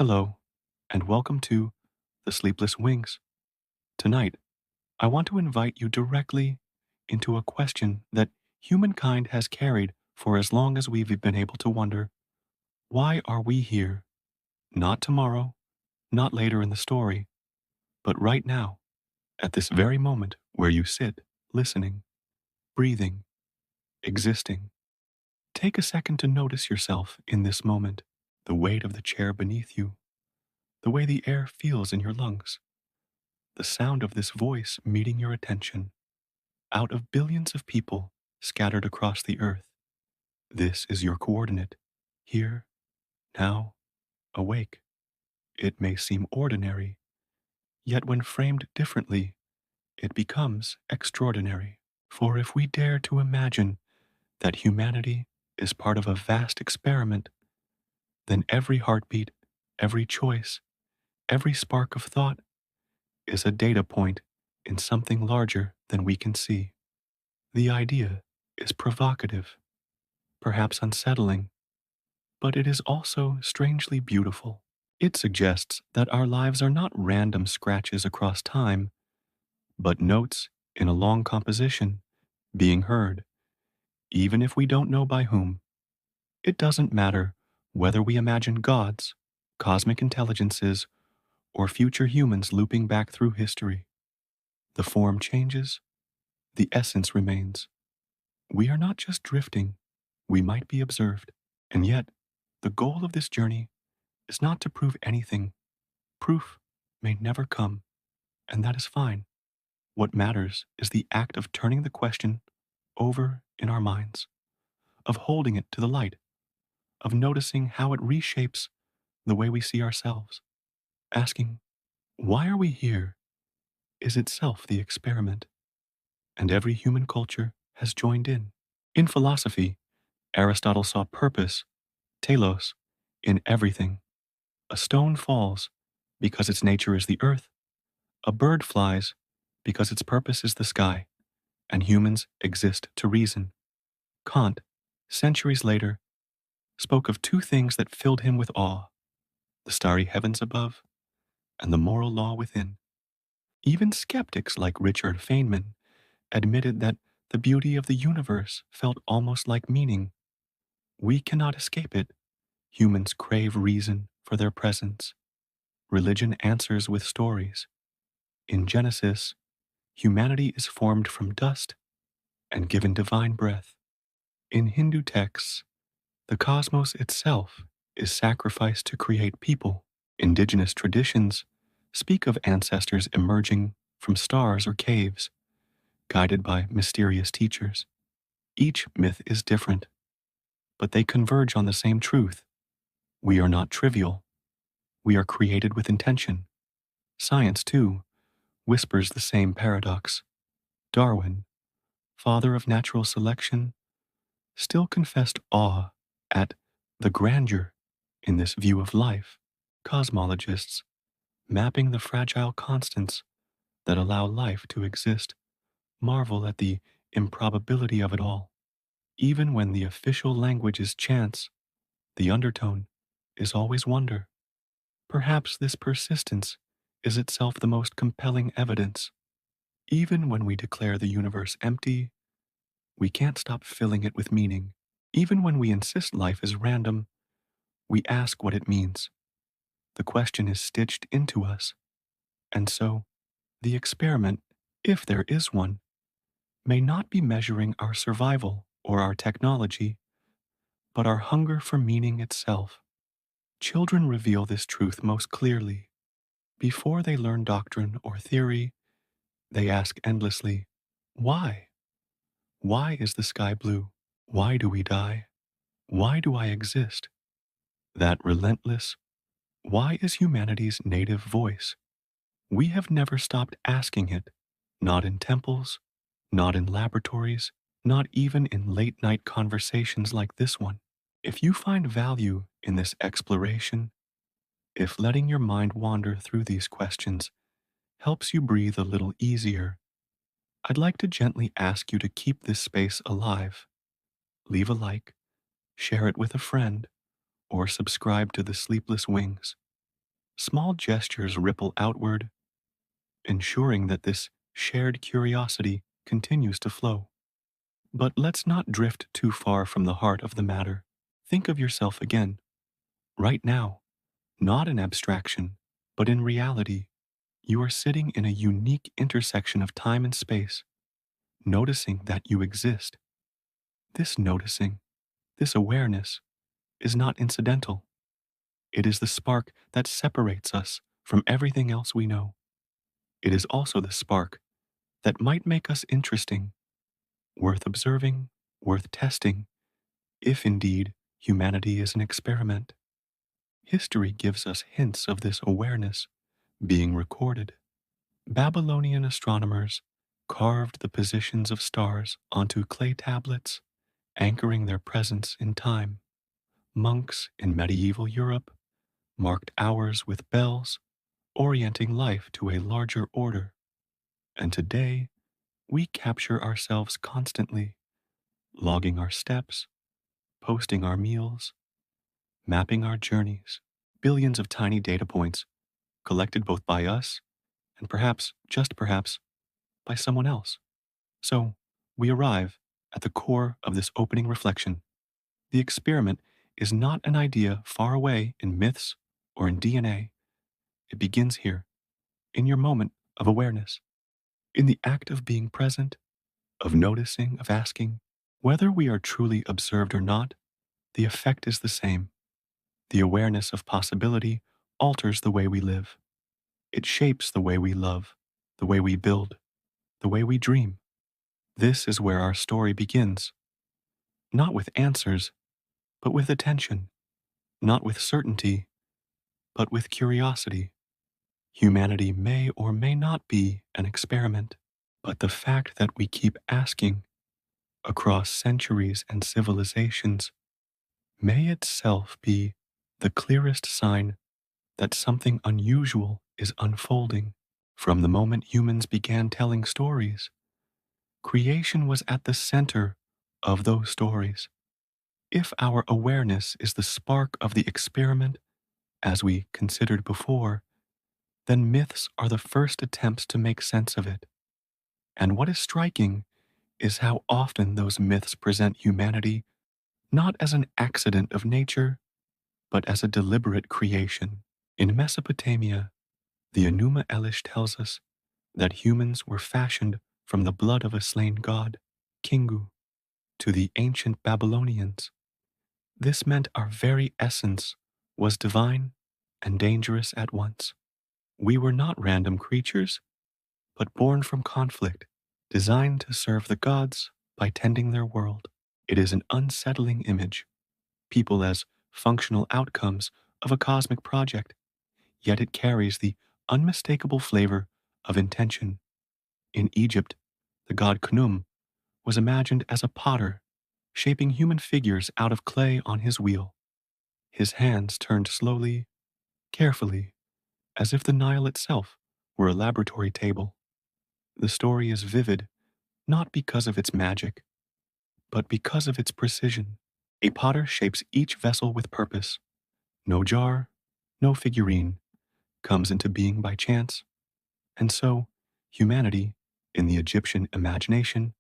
Hello, and welcome to the Sleepless Wings. Tonight, I want to invite you directly into a question that humankind has carried for as long as we've been able to wonder. Why are we here? Not tomorrow, not later in the story, but right now, at this very moment where you sit, listening, breathing, existing. Take a second to notice yourself in this moment, the weight of the chair beneath you, the way the air feels in your lungs, the sound of this voice meeting your attention. Out of billions of people scattered across the earth, this is your coordinate. Here, now, awake. It may seem ordinary, yet when framed differently, it becomes extraordinary. For if we dare to imagine that humanity is part of a vast experiment, then every heartbeat, every choice, every spark of thought is a data point in something larger than we can see. The idea is provocative, perhaps unsettling, but it is also strangely beautiful. It suggests that our lives are not random scratches across time, but notes in a long composition being heard, even if we don't know by whom. It doesn't matter whether we imagine gods, cosmic intelligences, or future humans looping back through history. The form changes, the essence remains. We are not just drifting, we might be observed. And yet, the goal of this journey is not to prove anything. Proof may never come, and that is fine. What matters is the act of turning the question over in our minds, of holding it to the light, of noticing how it reshapes the way we see ourselves. Asking, why are we here, is itself the experiment, and every human culture has joined in. In philosophy, Aristotle saw purpose, telos, in everything. A stone falls because its nature is the earth. A bird flies because its purpose is the sky, and humans exist to reason. Kant, centuries later, spoke of two things that filled him with awe: the starry heavens above and the moral law within. Even skeptics like Richard Feynman admitted that the beauty of the universe felt almost like meaning. We cannot escape it. Humans crave reason for their presence. Religion answers with stories. In Genesis, humanity is formed from dust and given divine breath. In Hindu texts, the cosmos itself is sacrificed to create people. Indigenous traditions speak of ancestors emerging from stars or caves, guided by mysterious teachers. Each myth is different, but they converge on the same truth. We are not trivial. We are created with intention. Science, too, whispers the same paradox. Darwin, father of natural selection, still confessed awe at the grandeur in this view of life. Cosmologists, mapping the fragile constants that allow life to exist, marvel at the improbability of it all. Even when the official language is chance, the undertone is always wonder. Perhaps this persistence is itself the most compelling evidence. Even when we declare the universe empty, we can't stop filling it with meaning. Even when we insist life is random, we ask what it means. The question is stitched into us. And so, the experiment, if there is one, may not be measuring our survival or our technology, but our hunger for meaning itself. Children reveal this truth most clearly. Before they learn doctrine or theory, they ask endlessly, why? Why is the sky blue? Why do we die? Why do I exist? That relentless, why is humanity's native voice? We have never stopped asking it, not in temples, not in laboratories, not even in late night conversations like this one. If you find value in this exploration, if letting your mind wander through these questions helps you breathe a little easier, I'd like to gently ask you to keep this space alive. Leave a like, share it with a friend, or subscribe to the Sleepless Wings. Small gestures ripple outward, ensuring that this shared curiosity continues to flow. But let's not drift too far from the heart of the matter. Think of yourself again, right now, not in abstraction, but in reality. You are sitting in a unique intersection of time and space, noticing that you exist. This noticing, this awareness, is not incidental. It is the spark that separates us from everything else we know. It is also the spark that might make us interesting, worth observing, worth testing, if indeed humanity is an experiment. History gives us hints of this awareness being recorded. Babylonian astronomers carved the positions of stars onto clay tablets, anchoring their presence in time. Monks in medieval Europe marked hours with bells, orienting life to a larger order. And today, we capture ourselves constantly, logging our steps, posting our meals, mapping our journeys. Billions of tiny data points collected both by us and perhaps, just perhaps, by someone else. So, we arrive at the core of this opening reflection. The experiment is not an idea far away in myths or in DNA. It begins here, in your moment of awareness, in the act of being present, of noticing, of asking. Whether we are truly observed or not, the effect is the same. The awareness of possibility alters the way we live. It shapes the way we love, the way we build, the way we dream. This is where our story begins, not with answers, but with attention, not with certainty, but with curiosity. Humanity may or may not be an experiment, but the fact that we keep asking across centuries and civilizations may itself be the clearest sign that something unusual is unfolding. From the moment humans began telling stories, creation was at the center of those stories. If our awareness is the spark of the experiment, as we considered before, then myths are the first attempts to make sense of it. And what is striking is how often those myths present humanity not as an accident of nature, but as a deliberate creation. In Mesopotamia, the Enuma Elish tells us that humans were fashioned from the blood of a slain god, Kingu. To the ancient Babylonians, this meant our very essence was divine and dangerous at once. We were not random creatures, but born from conflict, designed to serve the gods by tending their world. It is an unsettling image, people as functional outcomes of a cosmic project, yet it carries the unmistakable flavor of intention. In Egypt, the god Khnum was imagined as a potter, shaping human figures out of clay on his wheel. His hands turned slowly, carefully, as if the Nile itself were a laboratory table. The story is vivid, not because of its magic, but because of its precision. A potter shapes each vessel with purpose. No jar, no figurine, comes into being by chance. And so, humanity, in the Egyptian imagination,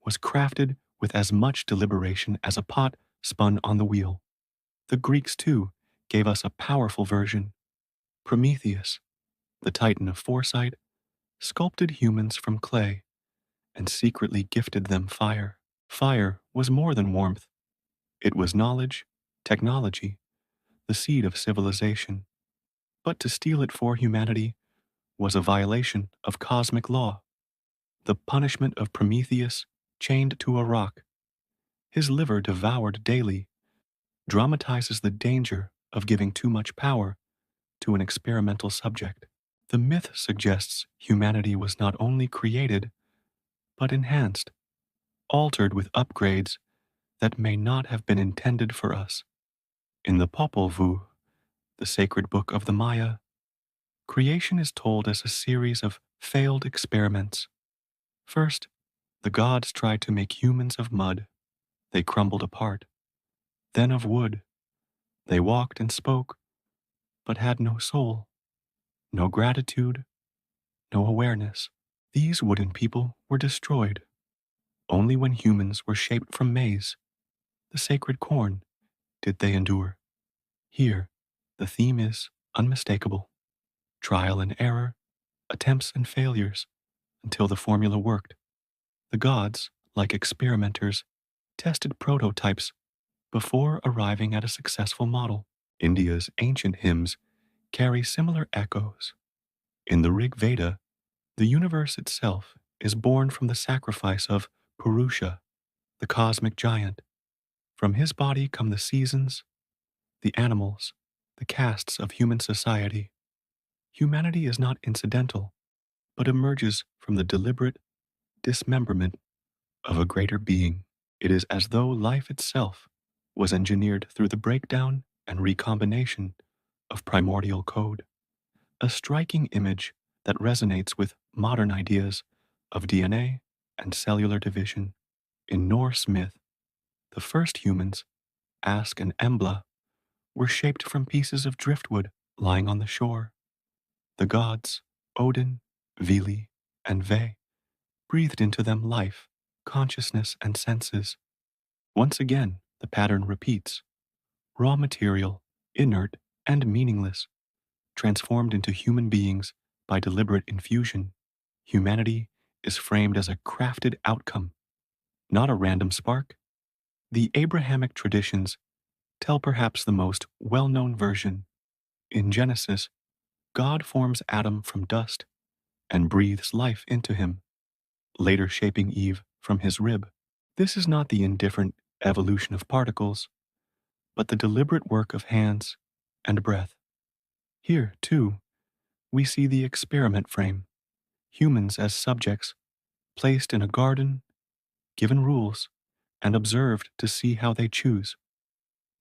was crafted with as much deliberation as a pot spun on the wheel. The Greeks, too, gave us a powerful version. Prometheus, the titan of foresight, sculpted humans from clay and secretly gifted them fire. Fire was more than warmth. It was knowledge, technology, the seed of civilization. But to steal it for humanity was a violation of cosmic law. The punishment of Prometheus chained to a rock, his liver devoured daily, dramatizes the danger of giving too much power to an experimental subject. The myth suggests humanity was not only created, but enhanced, altered with upgrades that may not have been intended for us. In the Popol Vuh, the sacred book of the Maya, creation is told as a series of failed experiments. First, the gods tried to make humans of mud. They crumbled apart. Then of wood. They walked and spoke, but had no soul, no gratitude, no awareness. These wooden people were destroyed. Only when humans were shaped from maize, the sacred corn, did they endure. Here, the theme is unmistakable: trial and error, attempts and failures, until the formula worked. The gods, like experimenters, tested prototypes before arriving at a successful model. India's ancient hymns carry similar echoes. In the Rig Veda, the universe itself is born from the sacrifice of Purusha, the cosmic giant. From his body come the seasons, the animals, the castes of human society. Humanity is not incidental, but emerges from the deliberate dismemberment of a greater being. It is as though life itself was engineered through the breakdown and recombination of primordial code, a striking image that resonates with modern ideas of DNA and cellular division. In Norse myth, the first humans, Ask and Embla, were shaped from pieces of driftwood lying on the shore. The gods, Odin, Vili, and Ve, breathed into them life, consciousness, and senses. Once again, the pattern repeats: raw material, inert and meaningless, transformed into human beings by deliberate infusion. Humanity is framed as a crafted outcome, not a random spark. The Abrahamic traditions tell perhaps the most well known version. In Genesis, God forms Adam from dust and breathes life into him, later shaping Eve from his rib. This is not the indifferent evolution of particles, but the deliberate work of hands and breath. Here, too, we see the experiment frame: humans as subjects, placed in a garden, given rules, and observed to see how they choose.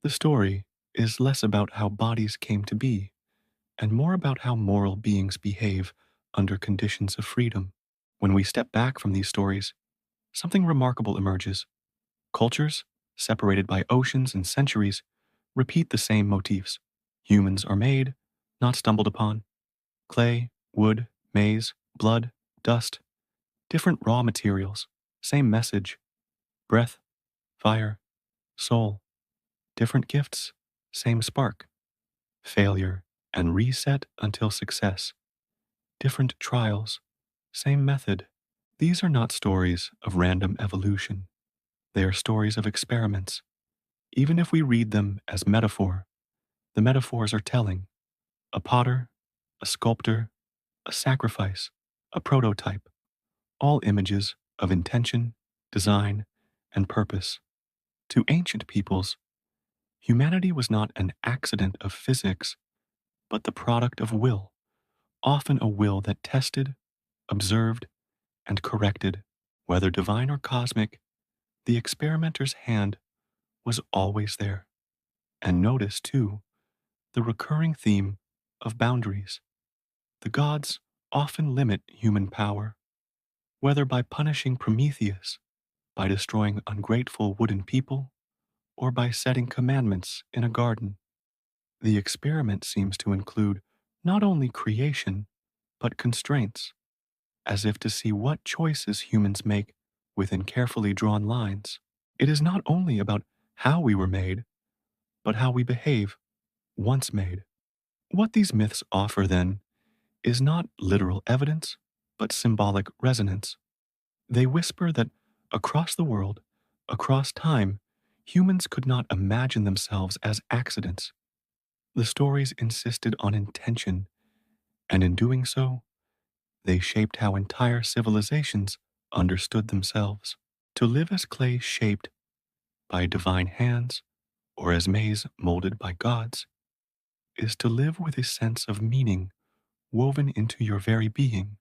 The story is less about how bodies came to be and more about how moral beings behave under conditions of freedom. When we step back from these stories, something remarkable emerges. Cultures, separated by oceans and centuries, repeat the same motifs. Humans are made, not stumbled upon. Clay, wood, maize, blood, dust, different raw materials, same message. Breath, fire, soul, different gifts, same spark. Failure and reset until success. Different trials, same method. These are not stories of random evolution. They are stories of experiments. Even if we read them as metaphor, the metaphors are telling: a potter, a sculptor, a sacrifice, a prototype, all images of intention, design, and purpose. To ancient peoples, humanity was not an accident of physics, but the product of will, often a will that tested, observed, and corrected. Whether divine or cosmic, the experimenter's hand was always there. And notice, too, the recurring theme of boundaries. The gods often limit human power, whether by punishing Prometheus, by destroying ungrateful wooden people, or by setting commandments in a garden. The experiment seems to include not only creation, but constraints, as if to see what choices humans make within carefully drawn lines. It is not only about how we were made, but how we behave once made. What these myths offer, then, is not literal evidence, but symbolic resonance. They whisper that across the world, across time, humans could not imagine themselves as accidents. The stories insisted on intention, and in doing so, they shaped how entire civilizations understood themselves. To live as clay shaped by divine hands, or as maize molded by gods, is to live with a sense of meaning woven into your very being.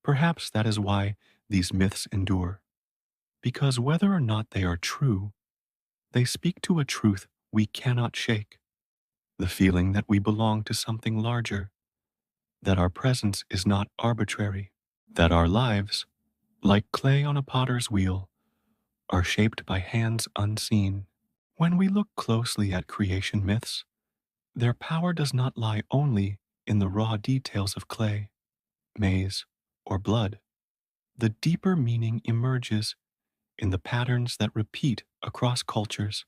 Perhaps that is why these myths endure, because whether or not they are true, they speak to a truth we cannot shake: the feeling that we belong to something larger, that our presence is not arbitrary, that our lives, like clay on a potter's wheel, are shaped by hands unseen. When we look closely at creation myths, Their power does not lie only in the raw details of clay, maize, or blood. The deeper meaning emerges in the patterns that repeat across cultures,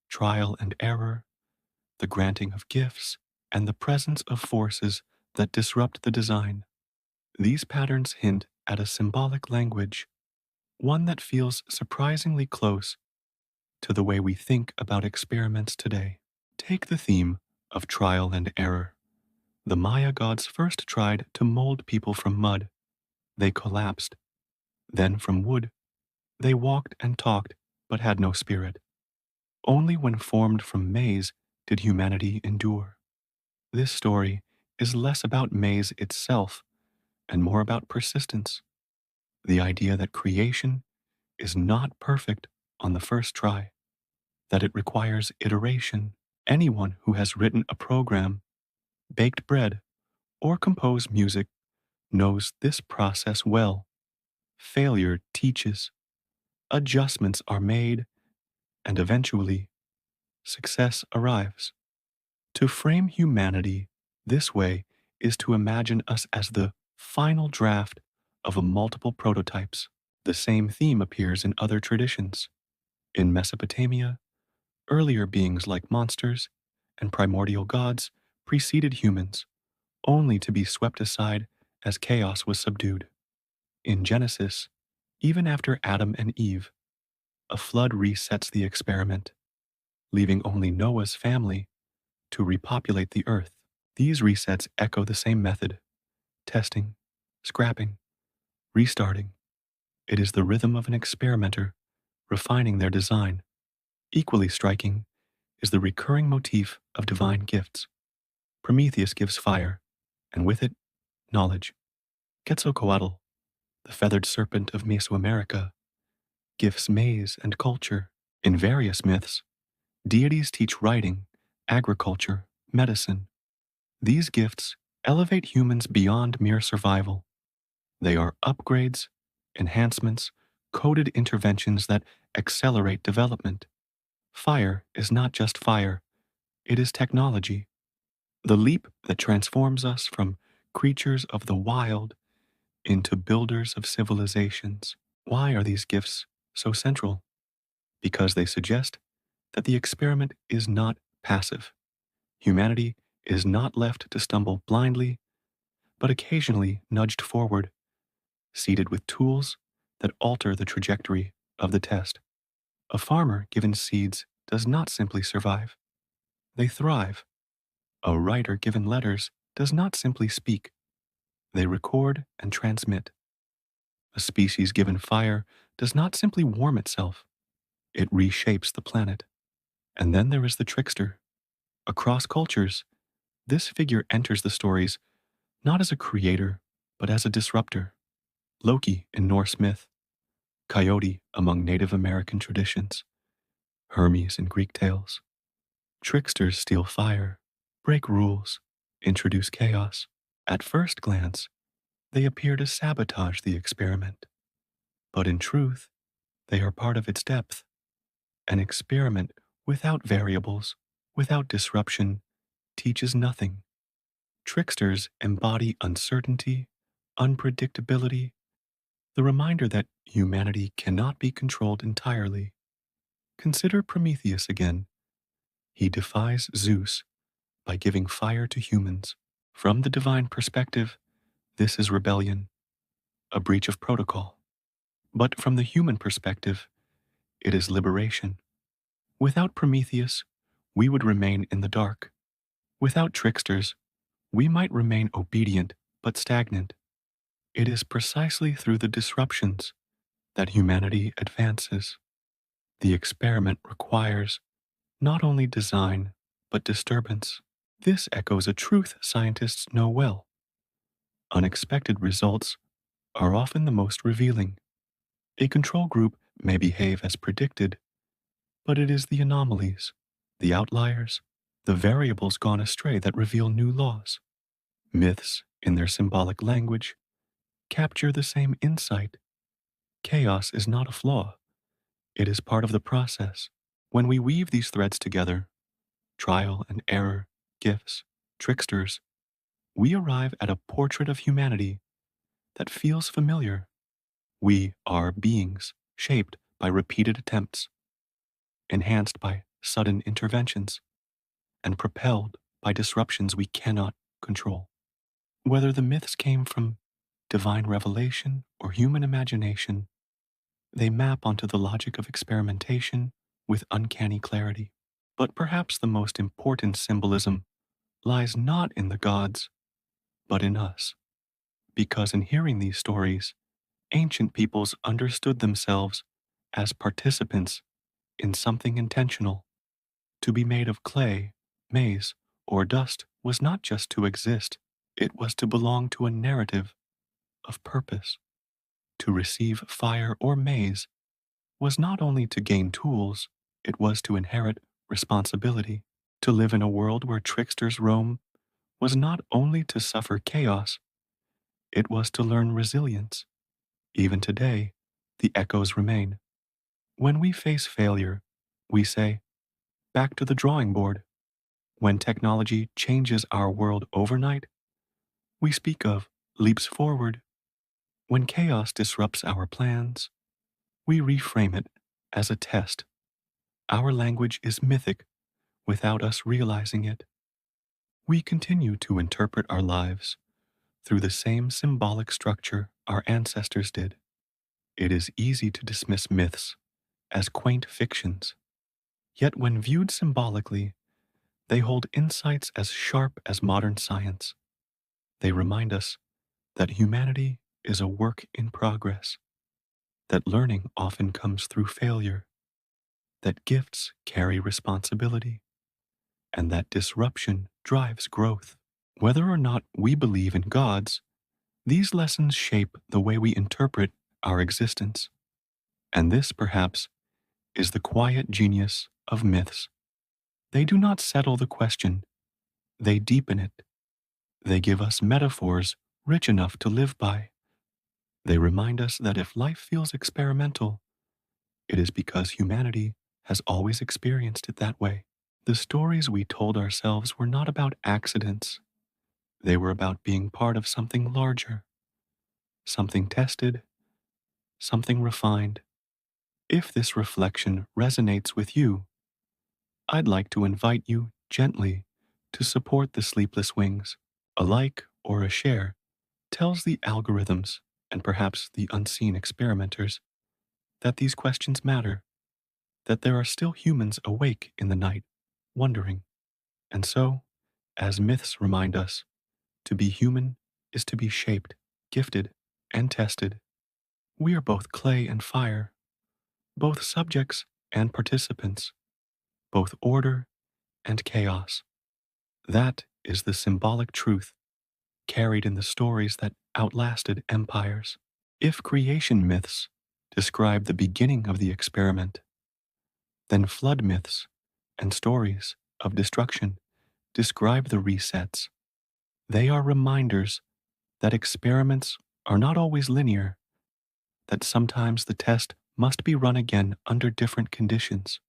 trial and error, the granting of gifts, and the presence of forces that disrupt the design. These patterns hint at a symbolic language, one that feels surprisingly close to the way we think about experiments today. Take the theme of trial and error. The Maya gods first tried to mold people from mud. They collapsed. Then from wood, they walked and talked, but had no spirit. Only when formed from maize did humanity endure. This story is less about maize itself and more about persistence, the idea that creation is not perfect on the first try, that it requires iteration. Anyone who has written a program, baked bread, or composed music knows this process well. Failure teaches, adjustments are made, and eventually, success arrives. To frame humanity this way is to imagine us as the final draft of a multiple prototypes. The same theme appears in other traditions. In Mesopotamia, earlier beings like monsters and primordial gods preceded humans, only to be swept aside as chaos was subdued. In Genesis, even after Adam and Eve, a flood resets the experiment, leaving only Noah's family to repopulate the earth. These resets echo the same method: testing, scrapping, restarting. It is the rhythm of an experimenter refining their design. Equally striking is the recurring motif of divine gifts. Prometheus gives fire, and with it, knowledge. Quetzalcoatl, the feathered serpent of Mesoamerica, gifts maize and culture. In various myths, deities teach writing, agriculture, medicine. These gifts elevate humans beyond mere survival. They are upgrades, enhancements, coded interventions that accelerate development. Fire is not just fire, it is technology. The leap that transforms us from creatures of the wild into builders of civilizations. Why are these gifts so central? Because they suggest that the experiment is not passive. Humanity is not left to stumble blindly, but occasionally nudged forward, seeded with tools that alter the trajectory of the test. A farmer given seeds does not simply survive, they thrive. A writer given letters does not simply speak, they record and transmit. A species given fire does not simply warm itself, it reshapes the planet. And then there is the trickster. Across cultures, this figure enters the stories not as a creator, but as a disruptor. Loki in Norse myth, Coyote among Native American traditions, Hermes in Greek tales. Tricksters steal fire, break rules, introduce chaos. At first glance, they appear to sabotage the experiment. But in truth, they are part of its depth. An experiment without variables, without disruption, teaches nothing. Tricksters embody uncertainty, unpredictability, the reminder that humanity cannot be controlled entirely. Consider Prometheus again. He defies Zeus by giving fire to humans. From the divine perspective, this is rebellion, a breach of protocol. But from the human perspective, it is liberation. Without Prometheus, we would remain in the dark. Without tricksters, we might remain obedient but stagnant. It is precisely through the disruptions that humanity advances. The experiment requires not only design, but disturbance. This echoes a truth scientists know well. Unexpected results are often the most revealing. A control group may behave as predicted, but it is the anomalies, the outliers, the variables gone astray that reveal new laws. Myths, in their symbolic language, capture the same insight. Chaos is not a flaw, it is part of the process. When we weave these threads together, trial and error, gifts, tricksters, we arrive at a portrait of humanity that feels familiar. We are beings shaped by repeated attempts, enhanced by sudden interventions, and propelled by disruptions we cannot control. Whether the myths came from divine revelation or human imagination, they map onto the logic of experimentation with uncanny clarity. But perhaps the most important symbolism lies not in the gods, but in us. Because in hearing these stories, ancient peoples understood themselves as participants in something intentional. To be made of clay, maize, or dust was not just to exist, it was to belong to a narrative of purpose. To receive fire or maize was not only to gain tools, it was to inherit responsibility. To live in a world where tricksters roam was not only to suffer chaos, it was to learn resilience. Even today, the echoes remain. When we face failure, we say, back to the drawing board. When technology changes our world overnight, we speak of leaps forward. When chaos disrupts our plans, we reframe it as a test. Our language is mythic without us realizing it. We continue to interpret our lives through the same symbolic structure our ancestors did. It is easy to dismiss myths as quaint fictions, yet when viewed symbolically, they hold insights as sharp as modern science. They remind us that humanity is a work in progress, that learning often comes through failure, that gifts carry responsibility, and that disruption drives growth. Whether or not we believe in gods, these lessons shape the way we interpret our existence. And this, perhaps, is the quiet genius of myths. They do not settle the question, they deepen it. They give us metaphors rich enough to live by. They remind us that if life feels experimental, it is because humanity has always experienced it that way. The stories we told ourselves were not about accidents. They were about being part of something larger, something tested, something refined. If this reflection resonates with you, I'd like to invite you gently to support the Sleepless Wings. A like or a share tells the algorithms and perhaps the unseen experimenters that these questions matter, that there are still humans awake in the night, wondering. And so, as myths remind us, to be human is to be shaped, gifted, and tested. We are both clay and fire, both subjects and participants, both order and chaos. That is the symbolic truth carried in the stories that outlasted empires. If creation myths describe the beginning of the experiment, then flood myths and stories of destruction describe the resets. They are reminders that experiments are not always linear, that sometimes the test must be run again under different conditions.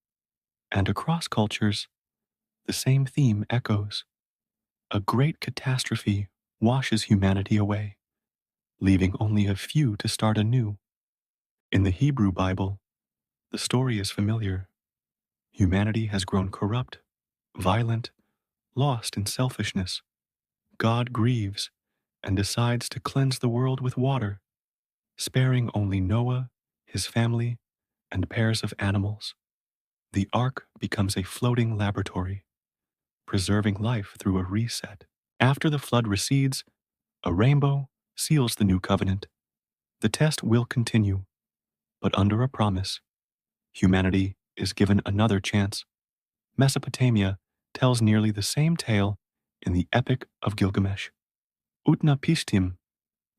And across cultures, the same theme echoes. A great catastrophe washes humanity away, leaving only a few to start anew. In the Hebrew Bible, the story is familiar. Humanity has grown corrupt, violent, lost in selfishness. God grieves and decides to cleanse the world with water, sparing only Noah, his family, and pairs of animals. The ark becomes a floating laboratory, preserving life through a reset. After the flood recedes, a rainbow seals the new covenant. The test will continue, but under a promise. Humanity is given another chance. Mesopotamia tells nearly the same tale in the Epic of Gilgamesh. Utnapishtim,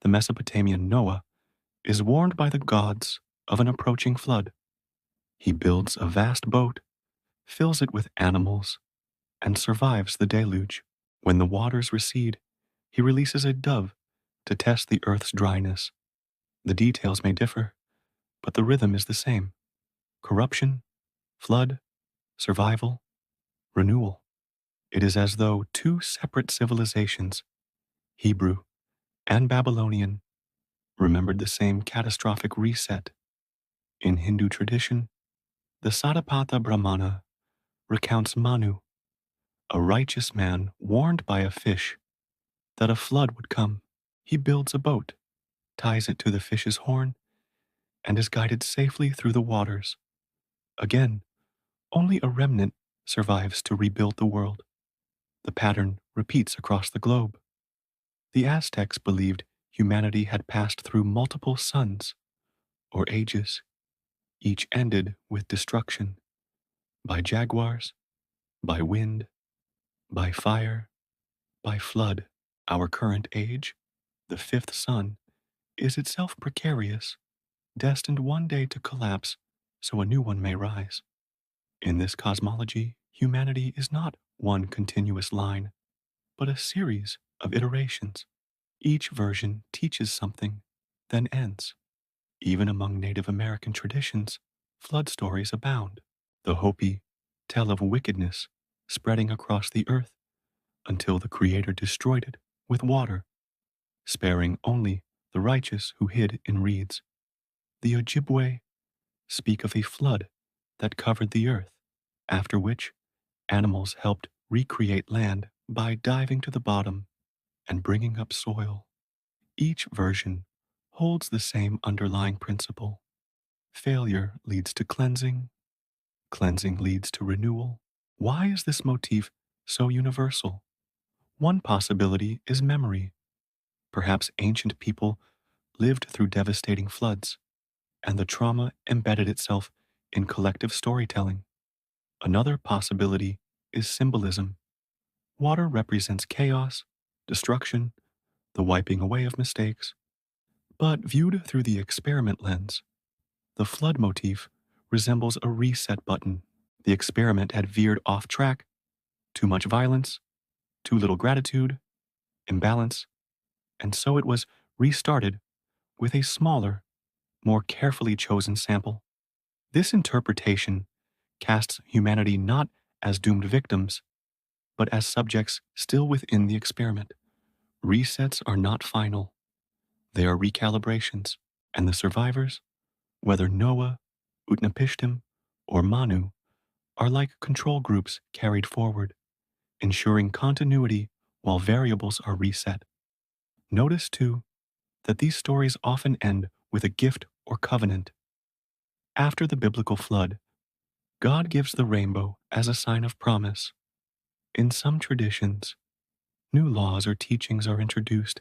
the Mesopotamian Noah, is warned by the gods of an approaching flood. He builds a vast boat, fills it with animals, and survives the deluge. When the waters recede, he releases a dove to test the earth's dryness. The details may differ, but the rhythm is the same. Corruption, flood, survival, renewal. It is as though two separate civilizations, Hebrew and Babylonian, remembered the same catastrophic reset. In Hindu tradition, the Satapatha Brahmana recounts Manu, a righteous man warned by a fish that a flood would come. He builds a boat, ties it to the fish's horn, and is guided safely through the waters. Again, only a remnant survives to rebuild the world. The pattern repeats across the globe. The Aztecs believed humanity had passed through multiple suns or ages, each ended with destruction by jaguars, by wind, by fire, by flood. Our current age, the fifth sun, is itself precarious, destined one day to collapse so a new one may rise. In this cosmology, humanity is not one continuous line, but a series of iterations. Each version teaches something, then ends. Even among Native American traditions, flood stories abound. The Hopi tell of wickedness spreading across the earth until the Creator destroyed it with water, sparing only the righteous who hid in reeds. The Ojibwe speak of a flood that covered the earth, after which animals helped recreate land by diving to the bottom and bringing up soil. Each version holds the same underlying principle. Failure leads to cleansing, cleansing leads to renewal. Why is this motif so universal? One possibility is memory. Perhaps ancient people lived through devastating floods, and the trauma embedded itself in collective storytelling. Another possibility is symbolism. Water represents chaos, destruction, the wiping away of mistakes. But viewed through the experiment lens, the flood motif resembles a reset button. The experiment had veered off track, too much violence, too little gratitude, imbalance, and so it was restarted with a smaller, more carefully chosen sample. This interpretation casts humanity not as doomed victims, but as subjects still within the experiment. Resets are not final, they are recalibrations, and the survivors, whether Noah, Utnapishtim, or Manu, are like control groups carried forward, ensuring continuity while variables are reset. Notice, too, that these stories often end with a gift or covenant. After the biblical flood, God gives the rainbow as a sign of promise. In some traditions, new laws or teachings are introduced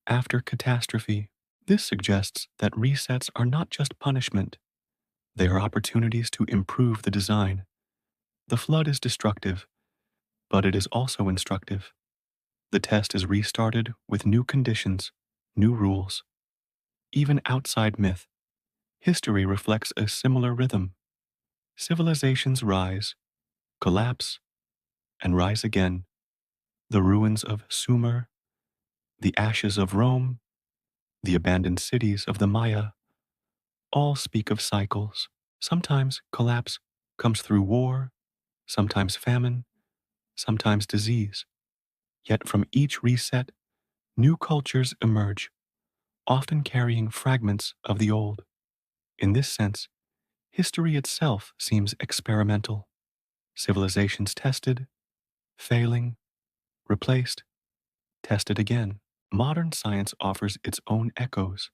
after catastrophe. This suggests that resets are not just punishment, they are opportunities to improve the design. The flood is destructive, but it is also instructive. The test is restarted with new conditions, new rules. Even outside myth, history reflects a similar rhythm. Civilizations rise, collapse, and rise again. The ruins of Sumer, the ashes of Rome, the abandoned cities of the Maya all speak of cycles. Sometimes collapse comes through war, sometimes famine, sometimes disease. Yet from each reset, new cultures emerge, often carrying fragments of the old. In this sense, history itself seems experimental. Civilizations tested, failing, replaced, tested again. Modern science offers its own echoes.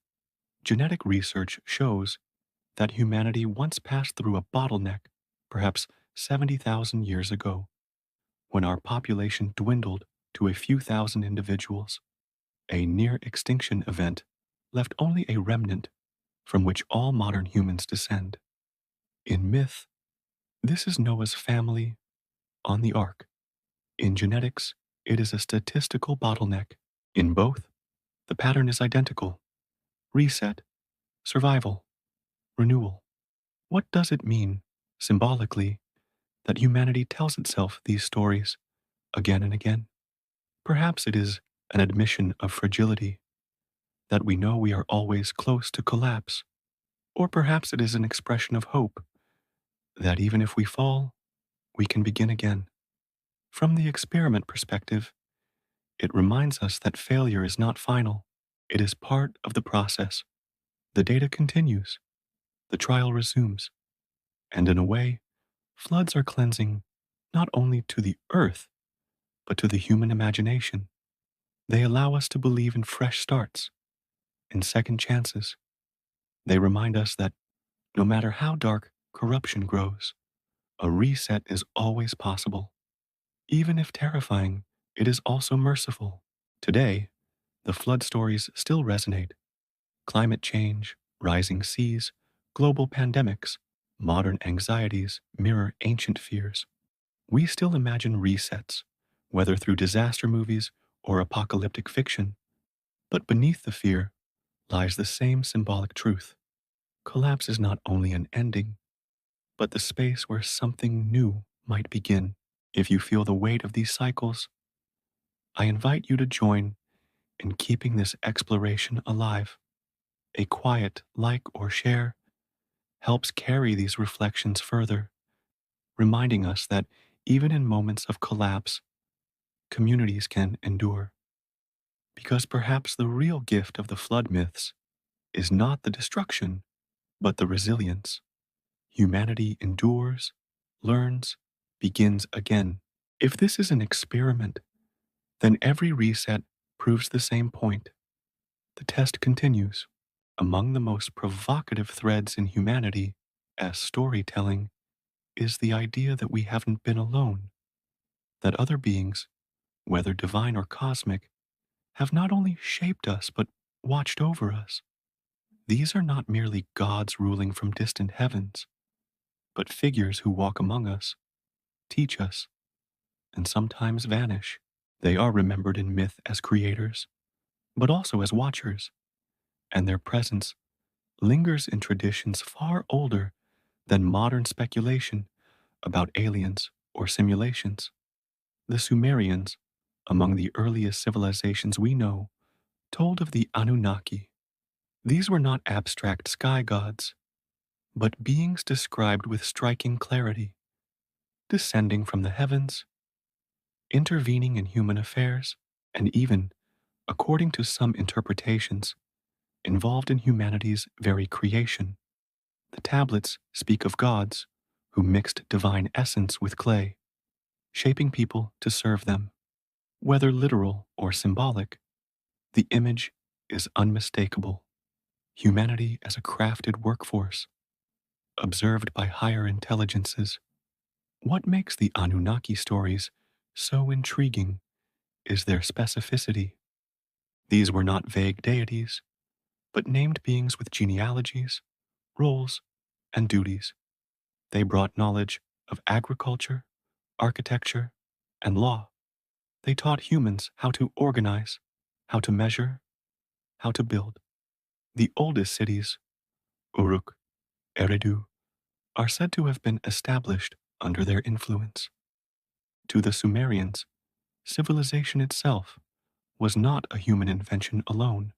Genetic research shows that humanity once passed through a bottleneck, perhaps 70,000 years ago, when our population dwindled to a few thousand individuals. A near extinction event left only a remnant from which all modern humans descend. In myth, this is Noah's family on the ark. In genetics, it is a statistical bottleneck. In both, the pattern is identical: reset, survival, renewal. What does it mean, symbolically, that humanity tells itself these stories again and again? Perhaps it is an admission of fragility, that we know we are always close to collapse. Or perhaps it is an expression of hope, that even if we fall, we can begin again. From the experiment perspective, it reminds us that failure is not final. It is part of the process. The data continues, the trial resumes, and in a way, floods are cleansing not only to the earth, but to the human imagination. They allow us to believe in fresh starts, in second chances. They remind us that no matter how dark corruption grows, a reset is always possible. Even if terrifying, it is also merciful. Today, the flood stories still resonate. Climate change, rising seas, global pandemics, modern anxieties mirror ancient fears. We still imagine resets, whether through disaster movies or apocalyptic fiction, but beneath the fear lies the same symbolic truth. Collapse is not only an ending, but the space where something new might begin. If you feel the weight of these cycles, I invite you to join in keeping this exploration alive. A quiet like or share helps carry these reflections further, reminding us that even in moments of collapse, communities can endure. Because perhaps the real gift of the flood myths is not the destruction, but the resilience. Humanity endures, learns, begins again. If this is an experiment, then every reset proves the same point. The test continues. Among the most provocative threads in humanity as storytelling is the idea that we haven't been alone, that other beings, whether divine or cosmic, have not only shaped us but watched over us. These are not merely gods ruling from distant heavens, but figures who walk among us, teach us, and sometimes vanish. They are remembered in myth as creators, but also as watchers, and their presence lingers in traditions far older than modern speculation about aliens or simulations. The Sumerians, among the earliest civilizations we know, told of the Anunnaki. These were not abstract sky gods, but beings described with striking clarity, descending from the heavens, intervening in human affairs, and even, according to some interpretations, involved in humanity's very creation. The tablets speak of gods who mixed divine essence with clay, shaping people to serve them. Whether literal or symbolic, the image is unmistakable. Humanity as a crafted workforce, observed by higher intelligences. What makes the Anunnaki stories so intriguing is their specificity. These were not vague deities, but named beings with genealogies, roles, and duties. They brought knowledge of agriculture, architecture, and law. They taught humans how to organize, how to measure, how to build. The oldest cities, Uruk, Eridu, are said to have been established under their influence. To the Sumerians, civilization itself was not a human invention alone.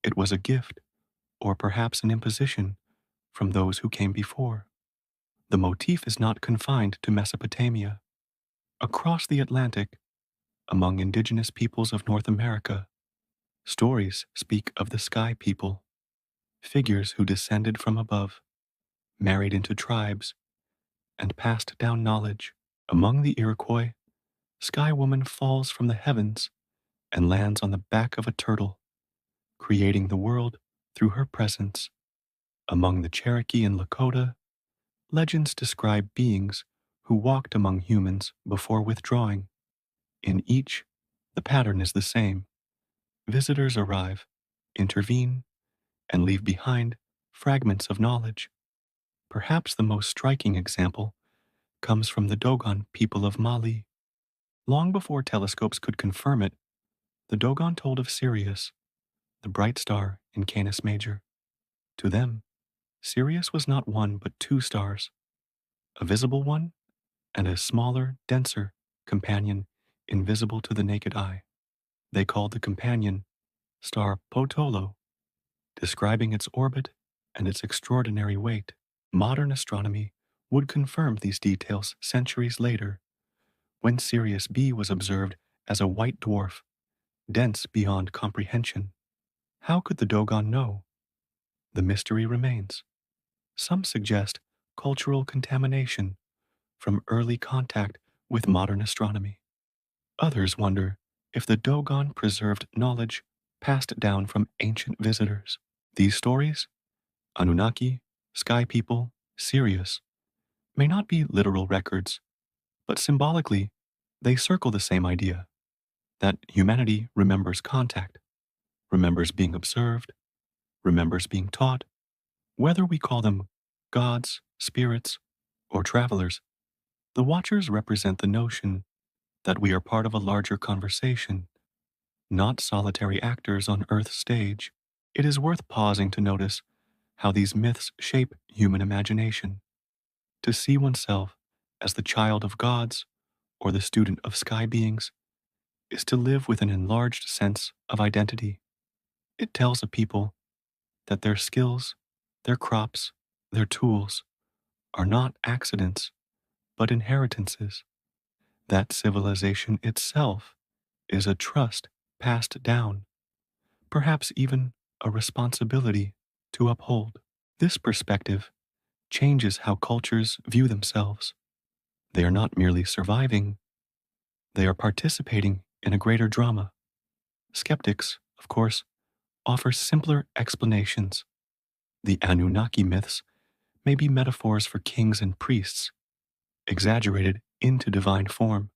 It was a gift, or perhaps an imposition, from those who came before. The motif is not confined to Mesopotamia. Across the Atlantic, among indigenous peoples of North America, stories speak of the sky people, figures who descended from above, married into tribes, and passed down knowledge. Among the Iroquois, Sky Woman falls from the heavens and lands on the back of a turtle, creating the world through her presence. Among the Cherokee and Lakota, legends describe beings who walked among humans before withdrawing. In each, the pattern is the same. Visitors arrive, intervene, and leave behind fragments of knowledge. Perhaps the most striking example comes from the Dogon people of Mali. Long before telescopes could confirm it, the Dogon told of Sirius, the bright star in Canis Major. To them, Sirius was not one but two stars, a visible one and a smaller, denser companion invisible to the naked eye. They called the companion star Potolo, describing its orbit and its extraordinary weight. Modern astronomy would confirm these details centuries later when Sirius B was observed as a white dwarf, dense beyond comprehension. How could the Dogon know? The mystery remains. Some suggest cultural contamination from early contact with modern astronomy. Others wonder if the Dogon preserved knowledge passed down from ancient visitors. These stories, Anunnaki, Sky People, Sirius, may not be literal records, but symbolically, they circle the same idea that humanity remembers contact, remembers being observed, remembers being taught, whether we call them gods, spirits, or travelers. The Watchers represent the notion that we are part of a larger conversation, not solitary actors on Earth's stage. It is worth pausing to notice how these myths shape human imagination. To see oneself as the child of gods or the student of sky beings is to live with an enlarged sense of identity. It tells a people that their skills, their crops, their tools are not accidents, but inheritances, that civilization itself is a trust passed down, perhaps even a responsibility to uphold. This perspective changes how cultures view themselves. They are not merely surviving, they are participating in a greater drama. Skeptics, of course, offer simpler explanations. The Anunnaki myths may be metaphors for kings and priests, exaggerated into divine form.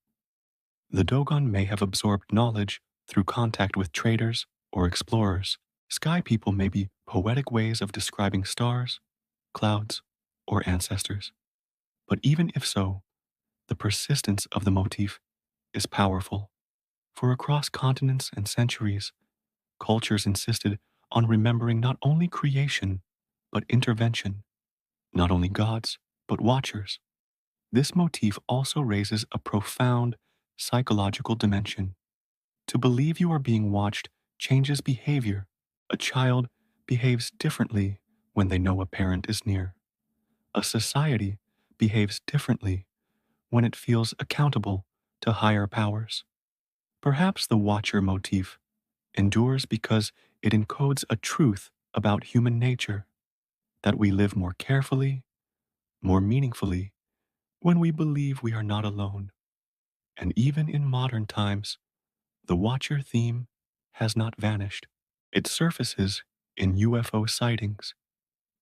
The Dogon may have absorbed knowledge through contact with traders or explorers. Sky people may be poetic ways of describing stars, clouds, or ancestors. But even if so, the persistence of the motif is powerful. For across continents and centuries, cultures insisted on remembering not only creation, but intervention, not only gods, but watchers. This motif also raises a profound psychological dimension. To believe you are being watched changes behavior. A child behaves differently when they know a parent is near. A society behaves differently when it feels accountable to higher powers. Perhaps the watcher motif endures because it encodes a truth about human nature, that we live more carefully, more meaningfully, when we believe we are not alone. And even in modern times, the watcher theme has not vanished. It surfaces in UFO sightings,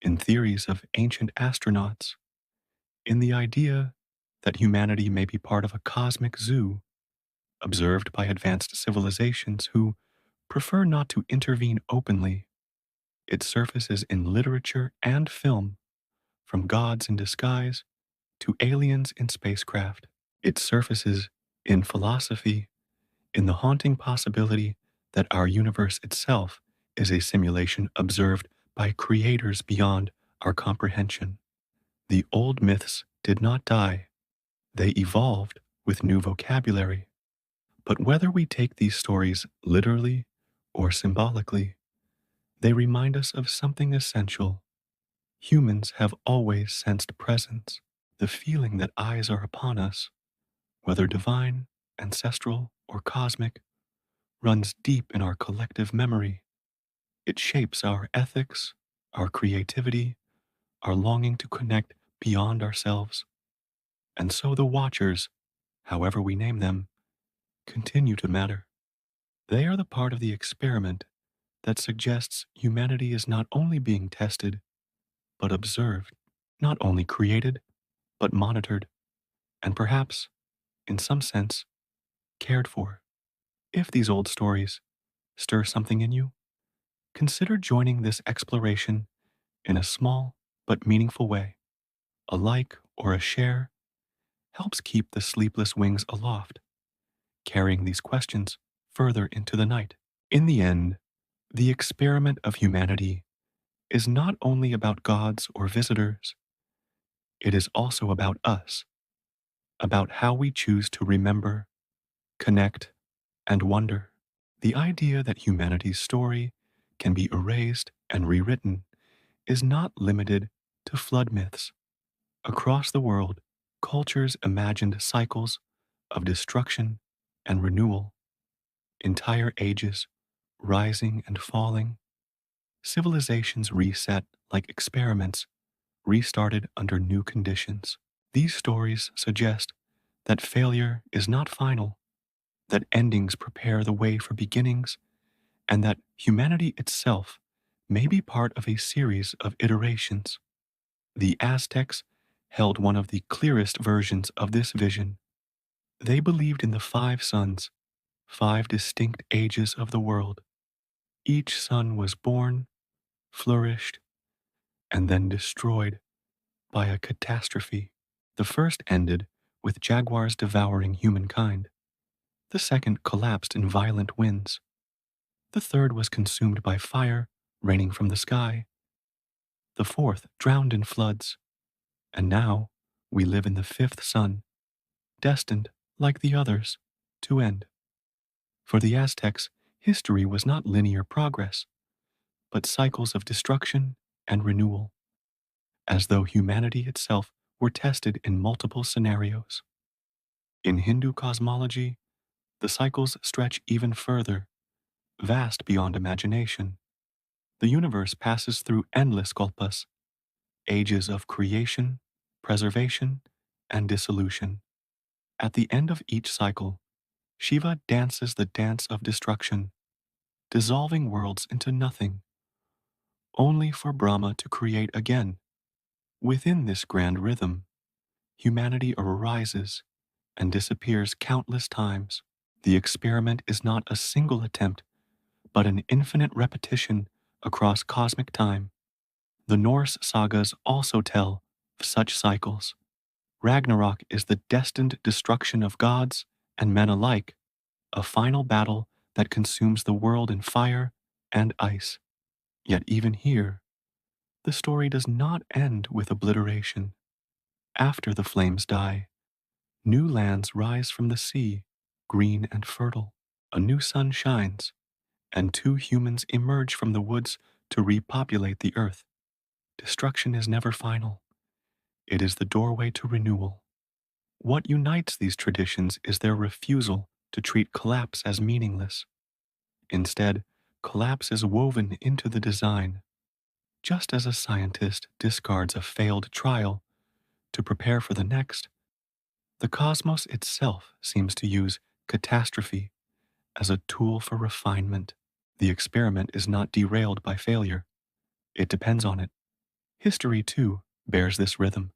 in theories of ancient astronauts, in the idea that humanity may be part of a cosmic zoo observed by advanced civilizations who prefer not to intervene openly. It surfaces in literature and film, from gods in disguise to aliens in spacecraft. It surfaces in philosophy, in the haunting possibility that our universe itself is a simulation observed by creators beyond our comprehension. The old myths did not die, they evolved with new vocabulary. But whether we take these stories literally or symbolically, they remind us of something essential. Humans have always sensed presence, the feeling that eyes are upon us, whether divine, ancestral, or cosmic, runs deep in our collective memory. It shapes our ethics, our creativity, our longing to connect beyond ourselves. And so the Watchers, however we name them, continue to matter. They are the part of the experiment that suggests humanity is not only being tested, but observed, not only created, but monitored, and perhaps, in some sense, cared for. If these old stories stir something in you, consider joining this exploration in a small but meaningful way. A like or a share helps keep the sleepless wings aloft, carrying these questions further into the night. In the end, the experiment of humanity is not only about gods or visitors, it is also about us, about how we choose to remember, connect, and wonder. The idea that humanity's story can be erased and rewritten is not limited to flood myths. Across the world, cultures imagined cycles of destruction and renewal, entire ages rising and falling, civilizations reset like experiments restarted under new conditions. These stories suggest that failure is not final, that endings prepare the way for beginnings, and that humanity itself may be part of a series of iterations. The Aztecs held one of the clearest versions of this vision. They believed in the five suns, five distinct ages of the world. Each sun was born, flourished, and then destroyed by a catastrophe. The first ended with jaguars devouring humankind. The second collapsed in violent winds. The third was consumed by fire raining from the sky. The fourth drowned in floods. And now we live in the fifth sun, destined, like the others, to end. For the Aztecs, history was not linear progress, but cycles of destruction and renewal, as though humanity itself were tested in multiple scenarios. In Hindu cosmology, the cycles stretch even further, vast beyond imagination. The universe passes through endless kalpas, ages of creation, preservation, and dissolution. At the end of each cycle, Shiva dances the dance of destruction, dissolving worlds into nothing, only for Brahma to create again. Within this grand rhythm, humanity arises and disappears countless times. The experiment is not a single attempt, but an infinite repetition across cosmic time. The Norse sagas also tell of such cycles. Ragnarok is the destined destruction of gods and men alike, a final battle that consumes the world in fire and ice. Yet even here, the story does not end with obliteration. After the flames die, new lands rise from the sea, green and fertile. A new sun shines, and two humans emerge from the woods to repopulate the earth. Destruction is never final. It is the doorway to renewal. What unites these traditions is their refusal to treat collapse as meaningless. Instead, collapse is woven into the design. Just as a scientist discards a failed trial to prepare for the next, the cosmos itself seems to use catastrophe as a tool for refinement. The experiment is not derailed by failure, it depends on it. History, too, bears this rhythm.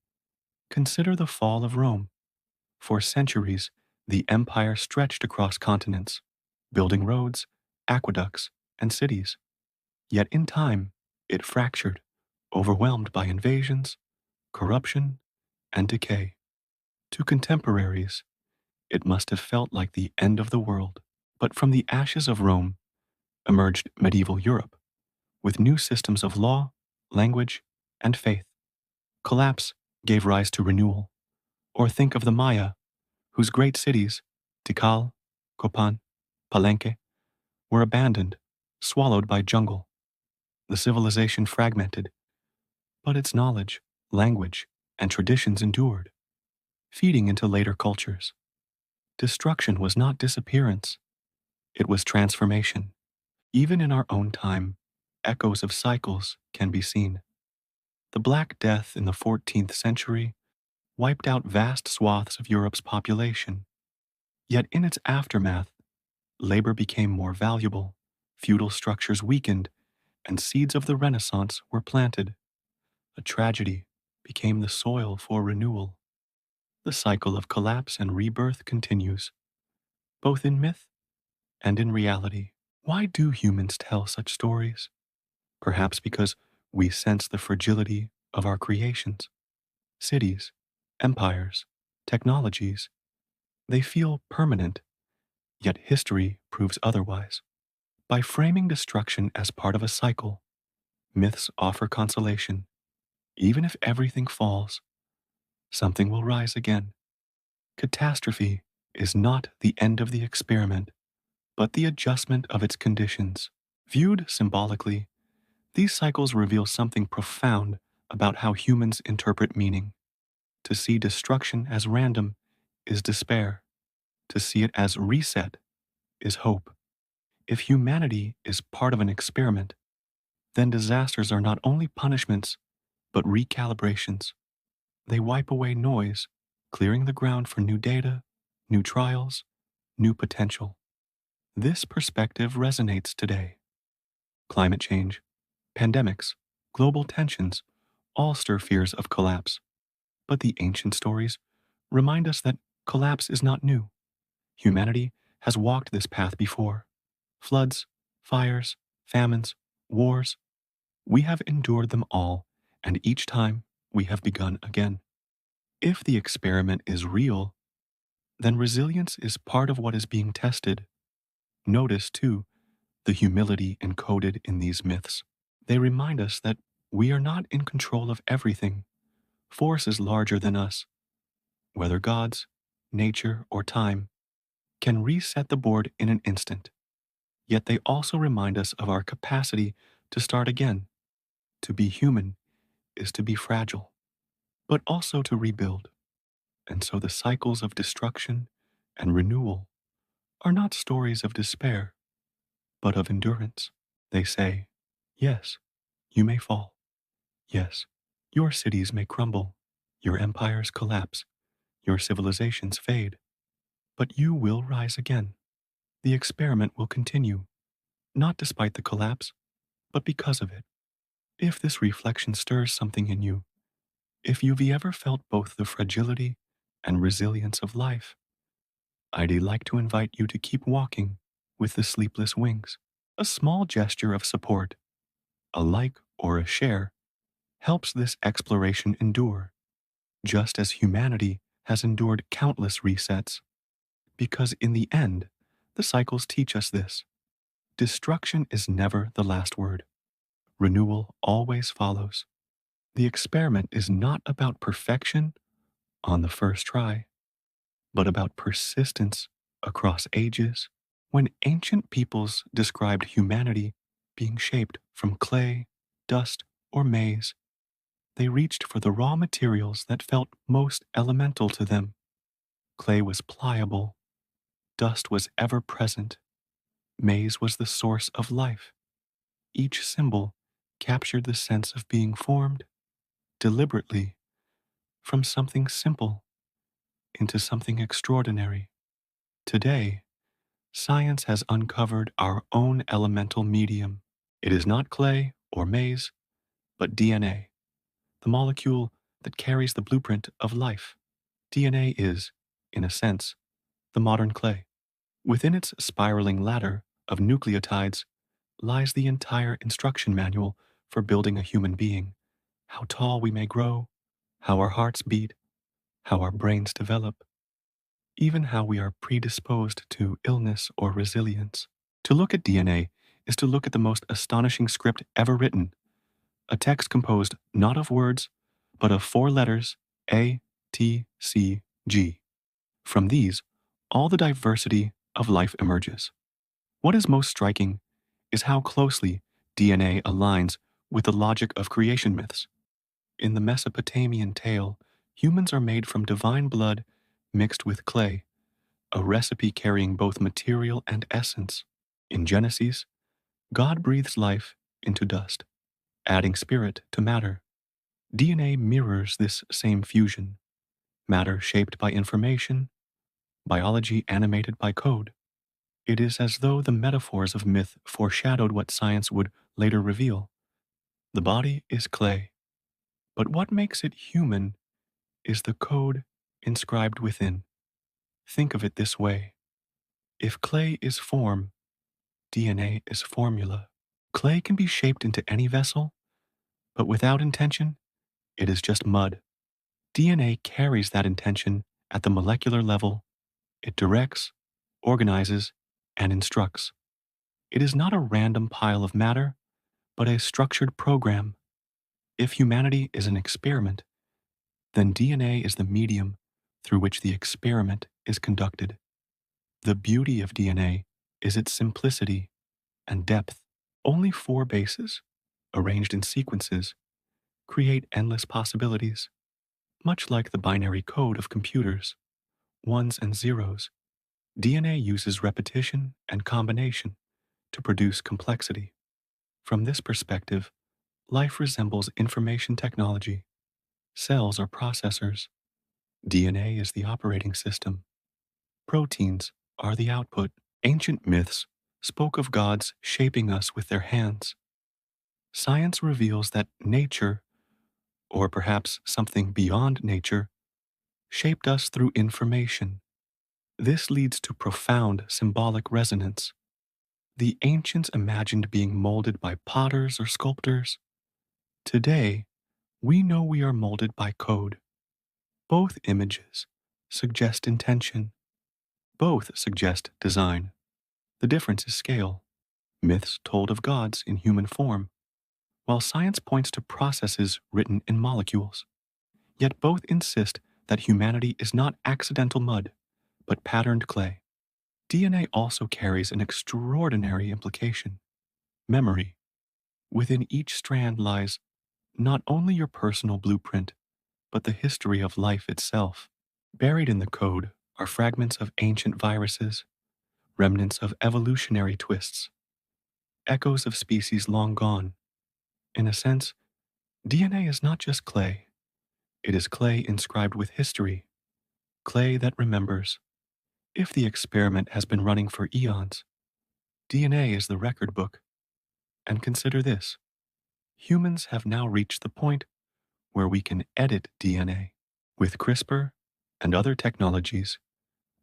Consider the fall of Rome. For centuries, the empire stretched across continents, building roads, aqueducts, and cities. Yet in time, it fractured, overwhelmed by invasions, corruption, and decay. To contemporaries, it must have felt like the end of the world. But from the ashes of Rome emerged medieval Europe, with new systems of law, language, and faith. Collapse gave rise to renewal. Or think of the Maya, whose great cities, Tikal, Copan, Palenque, were abandoned, swallowed by jungle. The civilization fragmented, but its knowledge, language, and traditions endured, feeding into later cultures. Destruction was not disappearance, it was transformation. Even in our own time, echoes of cycles can be seen. The Black Death in the 14th century wiped out vast swaths of Europe's population. Yet in its aftermath, labor became more valuable, feudal structures weakened, and seeds of the Renaissance were planted. A tragedy became the soil for renewal. The cycle of collapse and rebirth continues, both in myth and in reality. Why do humans tell such stories? Perhaps because we sense the fragility of our creations. Cities, empires, technologies, they feel permanent, yet history proves otherwise. By framing destruction as part of a cycle, myths offer consolation. Even if everything falls, something will rise again. Catastrophe is not the end of the experiment, but the adjustment of its conditions. Viewed symbolically, these cycles reveal something profound about how humans interpret meaning. To see destruction as random is despair. To see it as reset is hope. If humanity is part of an experiment, then disasters are not only punishments, but recalibrations. They wipe away noise, clearing the ground for new data, new trials, new potential. This perspective resonates today. Climate change, pandemics, global tensions all stir fears of collapse. But the ancient stories remind us that collapse is not new. Humanity has walked this path before. Floods, fires, famines, wars. We have endured them all, and each time we have begun again. If the experiment is real, then resilience is part of what is being tested. Notice, too, the humility encoded in these myths. They remind us that we are not in control of everything. Forces larger than us, whether gods, nature, or time, can reset the board in an instant. Yet they also remind us of our capacity to start again. To be human is to be fragile, but also to rebuild. And so the cycles of destruction and renewal are not stories of despair, but of endurance. They say, yes, you may fall. Yes, your cities may crumble, your empires collapse, your civilizations fade, but you will rise again. The experiment will continue, not despite the collapse, but because of it. If this reflection stirs something in you, if you've ever felt both the fragility and resilience of life, I'd like to invite you to keep walking with the sleepless wings. A small gesture of support, a like or a share, helps this exploration endure, just as humanity has endured countless resets. Because in the end, the cycles teach us this: destruction is never the last word. Renewal always follows. The experiment is not about perfection on the first try, but about persistence across ages. When ancient peoples described humanity being shaped from clay, dust, or maize, they reached for the raw materials that felt most elemental to them. Clay was pliable, dust was ever present, maize was the source of life. Each symbol captured the sense of being formed deliberately from something simple into something extraordinary. Today, science has uncovered our own elemental medium. It is not clay or maize, but DNA, the molecule that carries the blueprint of life. DNA is, in a sense, the modern clay. Within its spiraling ladder of nucleotides lies the entire instruction manual for building a human being: how tall we may grow, how our hearts beat, how our brains develop, even how we are predisposed to illness or resilience. To look at DNA is to look at the most astonishing script ever written, a text composed not of words, but of four letters: A, T, C, G. From these, all the diversity of life emerges. What is most striking is how closely DNA aligns with the logic of creation myths. In the Mesopotamian tale, humans are made from divine blood mixed with clay, a recipe carrying both material and essence. In Genesis, God breathes life into dust, adding spirit to matter. DNA mirrors this same fusion: matter shaped by information, biology animated by code. It is as though the metaphors of myth foreshadowed what science would later reveal. The body is clay, but what makes it human is the code inscribed within. Think of it this way: if clay is form, DNA is formula. Clay can be shaped into any vessel, but without intention, it is just mud. DNA carries that intention at the molecular level. It directs, organizes, and instructs. It is not a random pile of matter, but a structured program. If humanity is an experiment, then DNA is the medium through which the experiment is conducted. The beauty of DNA is its simplicity and depth. Only four bases, arranged in sequences, create endless possibilities, much like the binary code of computers: ones and zeros, DNA uses repetition and combination to produce complexity. From this perspective, life resembles information technology. Cells are processors. DNA is the operating system. Proteins are the output. Ancient myths spoke of gods shaping us with their hands. Science reveals that nature, or perhaps something beyond nature, shaped us through information. This leads to profound symbolic resonance. The ancients imagined being molded by potters or sculptors. Today, we know we are molded by code. Both images suggest intention. Both suggest design. The difference is scale. Myths told of gods in human form, while science points to processes written in molecules. Yet both insist that humanity is not accidental mud, but patterned clay. DNA also carries an extraordinary implication: memory. Within each strand lies not only your personal blueprint, but the history of life itself. Buried in the code are fragments of ancient viruses, remnants of evolutionary twists, echoes of species long gone. In a sense, DNA is not just clay, it is clay inscribed with history, clay that remembers. If the experiment has been running for eons, DNA is the record book. And consider this: humans have now reached the point where we can edit DNA. With CRISPR and other technologies,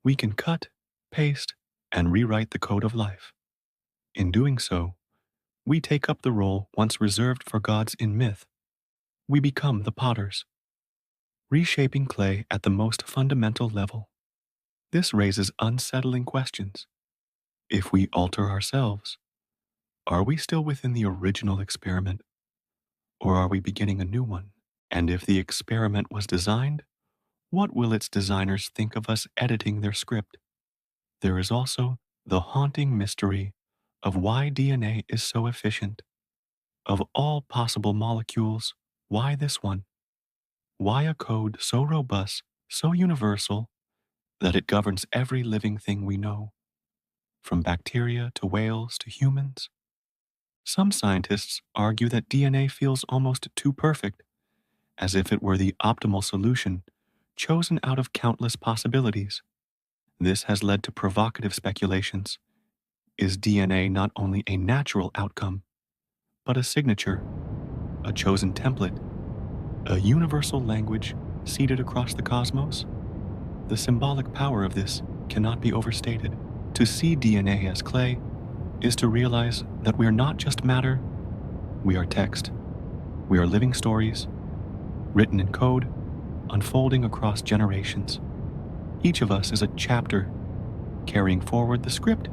we can cut, paste, and rewrite the code of life. In doing so, we take up the role once reserved for gods in myth. We become the potters, reshaping clay at the most fundamental level. This raises unsettling questions. If we alter ourselves, are we still within the original experiment, or are we beginning a new one? And if the experiment was designed, what will its designers think of us editing their script? There is also the haunting mystery of why DNA is so efficient. Of all possible molecules, why this one? Why a code so robust, so universal, that it governs every living thing we know, from bacteria to whales to humans? Some scientists argue that DNA feels almost too perfect, as if it were the optimal solution, chosen out of countless possibilities. This has led to provocative speculations. Is DNA not only a natural outcome, but a signature, a chosen template, a universal language seeded across the cosmos? The symbolic power of this cannot be overstated. To see DNA as clay is to realize that we are not just matter, we are text. We are living stories, written in code, unfolding across generations. Each of us is a chapter, carrying forward the script,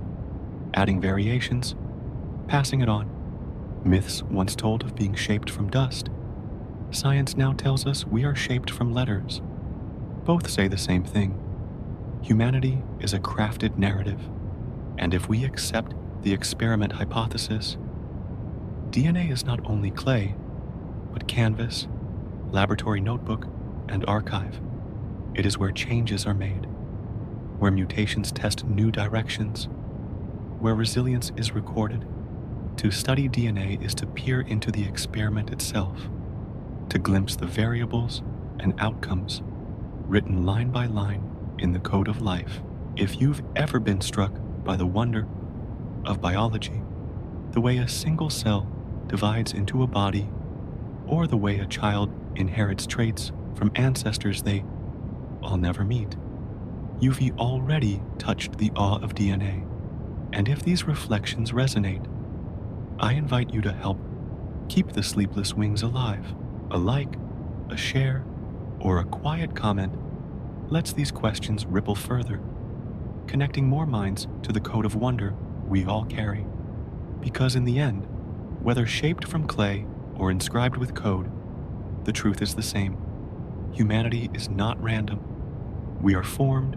adding variations, passing it on. Myths once told of being shaped from dust. Science now tells us we are shaped from letters. Both say the same thing. Humanity is a crafted narrative, and if we accept the experiment hypothesis, DNA is not only clay, but canvas, laboratory notebook, and archive. It is where changes are made, where mutations test new directions, where resilience is recorded. To study DNA is to peer into the experiment itself, to glimpse the variables and outcomes written line by line in the code of life. If you've ever been struck by the wonder of biology, the way a single cell divides into a body, or the way a child inherits traits from ancestors I'll never meet, you've already touched the awe of DNA. And if these reflections resonate, I invite you to help keep the Sleepless Wings alive. A like, a share, or a quiet comment lets these questions ripple further, connecting more minds to the code of wonder we all carry. Because in the end, whether shaped from clay or inscribed with code, the truth is the same. Humanity is not random. We are formed,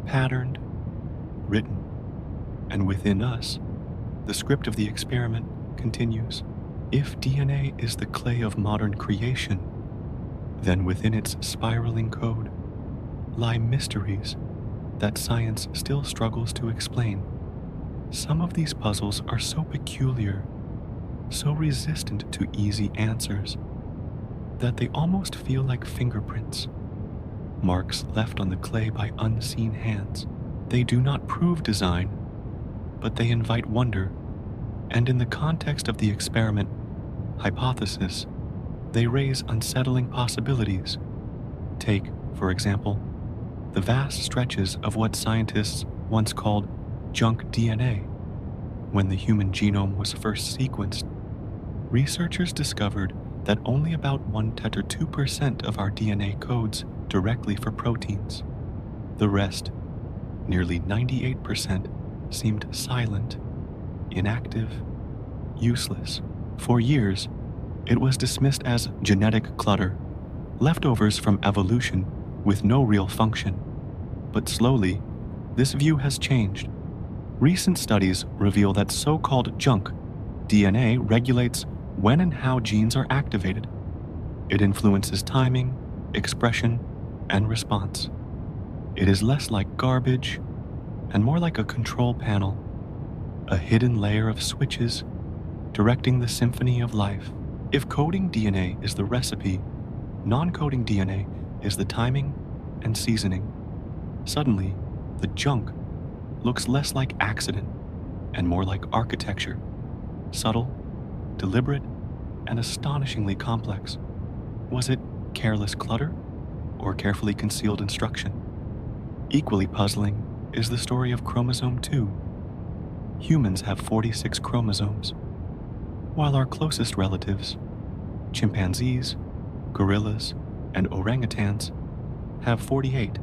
patterned, written, and within us, the script of the experiment continues. If DNA is the clay of modern creation, then within its spiraling code lie mysteries that science still struggles to explain. Some of these puzzles are so peculiar, so resistant to easy answers, that they almost feel like fingerprints, marks left on the clay by unseen hands. They do not prove design, but they invite wonder, and in the context of the experiment hypothesis, they raise unsettling possibilities. Take, for example, the vast stretches of what scientists once called junk DNA. When the human genome was first sequenced, researchers discovered that only about 1% of our DNA codes directly for proteins. The rest, nearly 98%, seemed silent, inactive, useless. For years, it was dismissed as genetic clutter, leftovers from evolution with no real function. But slowly, this view has changed. Recent studies reveal that so-called junk DNA regulates when and how genes are activated. It influences timing, expression, and response. It is less like garbage and more like a control panel, a hidden layer of switches directing the symphony of life. If coding DNA is the recipe, non-coding DNA is the timing and seasoning. Suddenly, the junk looks less like accident and more like architecture, subtle, deliberate, and astonishingly complex. Was it careless clutter or carefully concealed instruction? Equally puzzling is the story of chromosome 2. Humans have 46 chromosomes, while our closest relatives, chimpanzees, gorillas, and orangutans, have 48.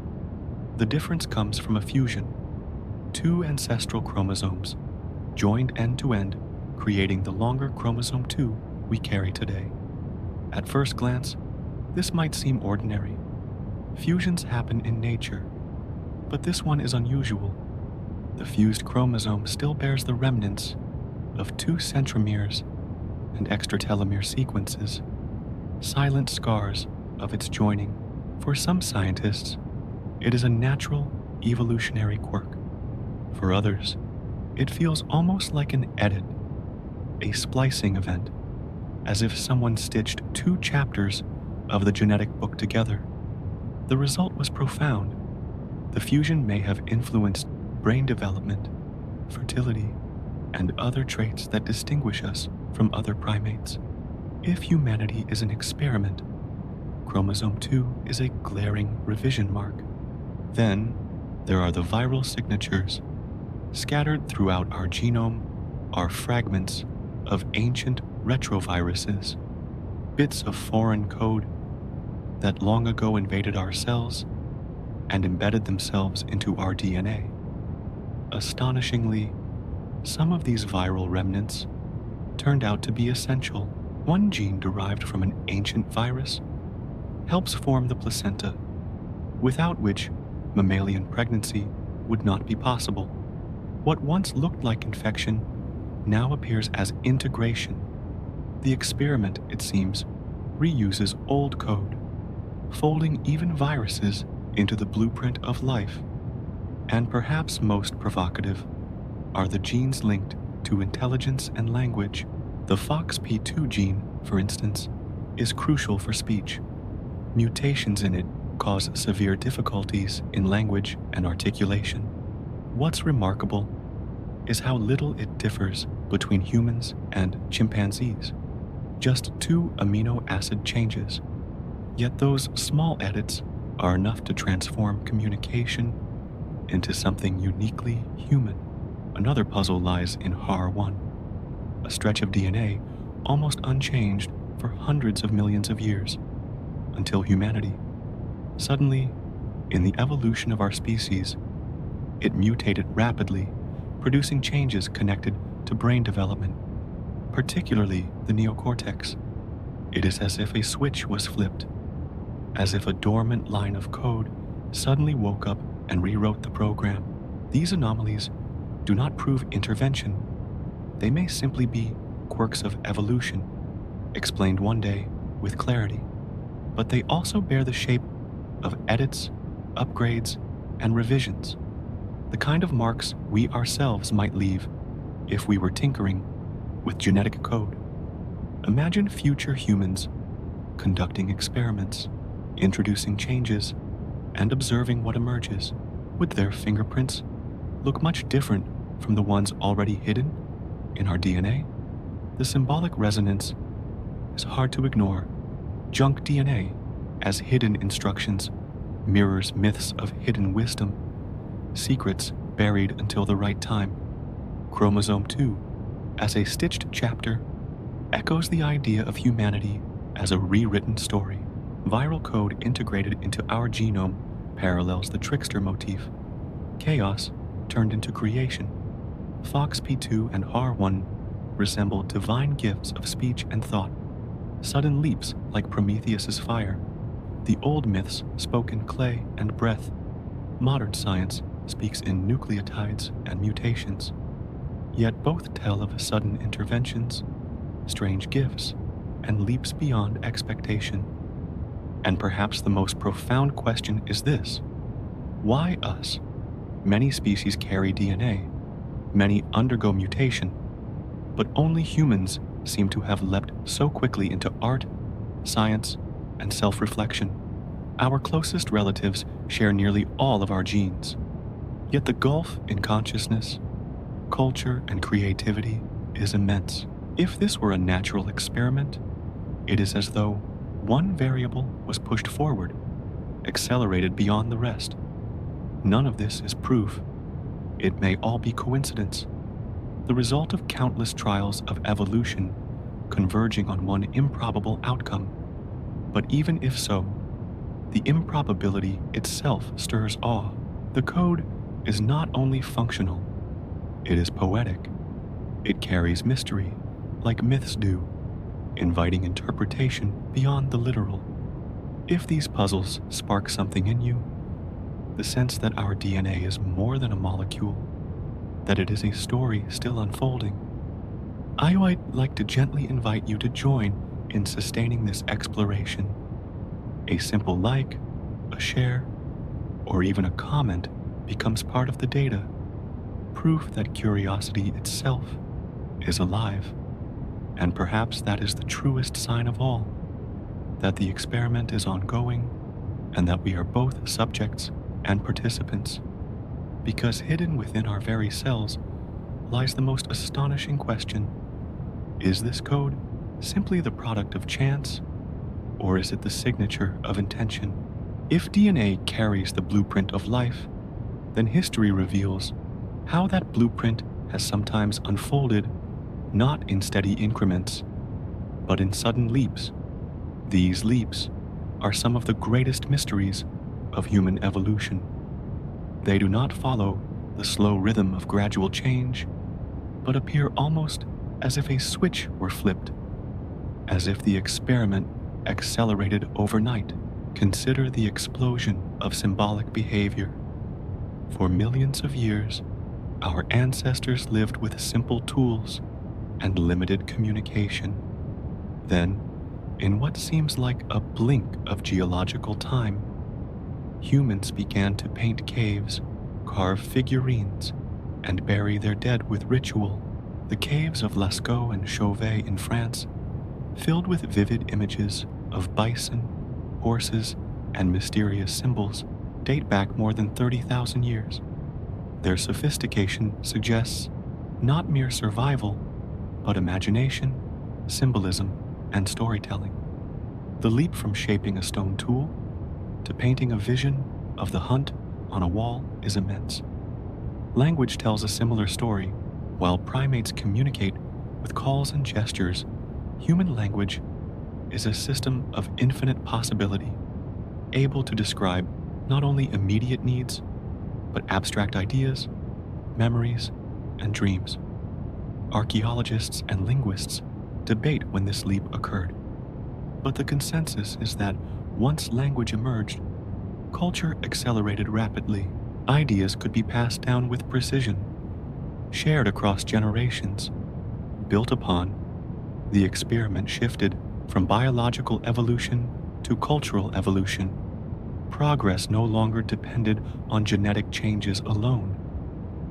The difference comes from a fusion. Two ancestral chromosomes joined end to end, creating the longer chromosome 2 we carry today. At first glance, this might seem ordinary. Fusions happen in nature, but this one is unusual. The fused chromosome still bears the remnants of 2 centromeres and extratelomere sequences, silent scars of its joining. For some scientists, it is a natural evolutionary quirk. For others, it feels almost like an edit, a splicing event, as if someone stitched 2 chapters of the genetic book together. The result was profound. The fusion may have influenced brain development, fertility, and other traits that distinguish us from other primates. If humanity is an experiment, chromosome 2 is a glaring revision mark. Then, there are the viral signatures. Scattered throughout our genome are fragments of ancient retroviruses, bits of foreign code that long ago invaded our cells and embedded themselves into our DNA. Astonishingly, some of these viral remnants turned out to be essential. One gene derived from an ancient virus helps form the placenta, without which mammalian pregnancy would not be possible. What once looked like infection now appears as integration. The experiment, it seems, reuses old code, folding even viruses into the blueprint of life. And perhaps most provocative are the genes linked to intelligence and language. The FOXP2 gene, for instance, is crucial for speech. Mutations in it cause severe difficulties in language and articulation. What's remarkable is how little it differs between humans and chimpanzees. Just 2 amino acid changes. Yet those small edits are enough to transform communication into something uniquely human. Another puzzle lies in HAR1, a stretch of DNA almost unchanged for hundreds of millions of years, until humanity. Suddenly, in the evolution of our species, it mutated rapidly, producing changes connected to brain development, particularly the neocortex. It is as if a switch was flipped, as if a dormant line of code suddenly woke up and rewrote the program. These anomalies do not prove intervention. They may simply be quirks of evolution, explained one day with clarity, but they also bear the shape of edits, upgrades, and revisions. the kind of marks we ourselves might leave if we were tinkering with genetic code. Imagine future humans conducting experiments, introducing changes, and observing what emerges. Would their fingerprints look much different from the ones already hidden in our DNA? The symbolic resonance is hard to ignore. Junk DNA, as hidden instructions, mirrors myths of hidden wisdom, secrets buried until the right time. Chromosome 2, as a stitched chapter, echoes the idea of humanity as a rewritten story. Viral code integrated into our genome parallels the trickster motif. Chaos turned into creation. FOXP2 and HAR1 resemble divine gifts of speech and thought, sudden leaps like Prometheus's fire. The old myths spoke in clay and breath. Modern science speaks in nucleotides and mutations. Yet both tell of sudden interventions, strange gifts, and leaps beyond expectation. And perhaps the most profound question is this: why us? Many species carry DNA, many undergo mutation, but only humans seem to have leapt so quickly into art, science, and self-reflection. Our closest relatives share nearly all of our genes. Yet the gulf in consciousness, culture, and creativity is immense. If this were a natural experiment, it is as though one variable was pushed forward, accelerated beyond the rest. None of this is proof. It may all be coincidence, the result of countless trials of evolution converging on one improbable outcome. But even if so, the improbability itself stirs awe. The code is not only functional, it is poetic. It carries mystery, like myths do, inviting interpretation beyond the literal. If these puzzles spark something in you, the sense that our DNA is more than a molecule, that it is a story still unfolding, I would like to gently invite you to join in sustaining this exploration. A simple like, a share, or even a comment becomes part of the data, proof that curiosity itself is alive. And perhaps that is the truest sign of all, that the experiment is ongoing and that we are both subjects and participants, because hidden within our very cells lies the most astonishing question: is this code simply the product of chance, or is it the signature of intention? If DNA carries the blueprint of life, then history reveals how that blueprint has sometimes unfolded not in steady increments, but in sudden leaps. These leaps are some of the greatest mysteries of human evolution. They do not follow the slow rhythm of gradual change, but appear almost as if a switch were flipped, as if the experiment accelerated overnight. Consider the explosion of symbolic behavior. For millions of years, our ancestors lived with simple tools and limited communication. Then, in what seems like a blink of geological time, humans began to paint caves, carve figurines, and bury their dead with ritual. The caves of Lascaux and Chauvet in France, filled with vivid images of bison, horses, and mysterious symbols, date back more than 30,000 years. Their sophistication suggests not mere survival, but imagination, symbolism, and storytelling. The leap from shaping a stone tool to painting a vision of the hunt on a wall is immense. Language tells a similar story. While primates communicate with calls and gestures, human language is a system of infinite possibility, able to describe not only immediate needs, but abstract ideas, memories, and dreams. Archaeologists and linguists debate when this leap occurred, but the consensus is that once language emerged, culture accelerated rapidly. Ideas could be passed down with precision, shared across generations. Built upon, the experiment shifted from biological evolution to cultural evolution. Progress no longer depended on genetic changes alone.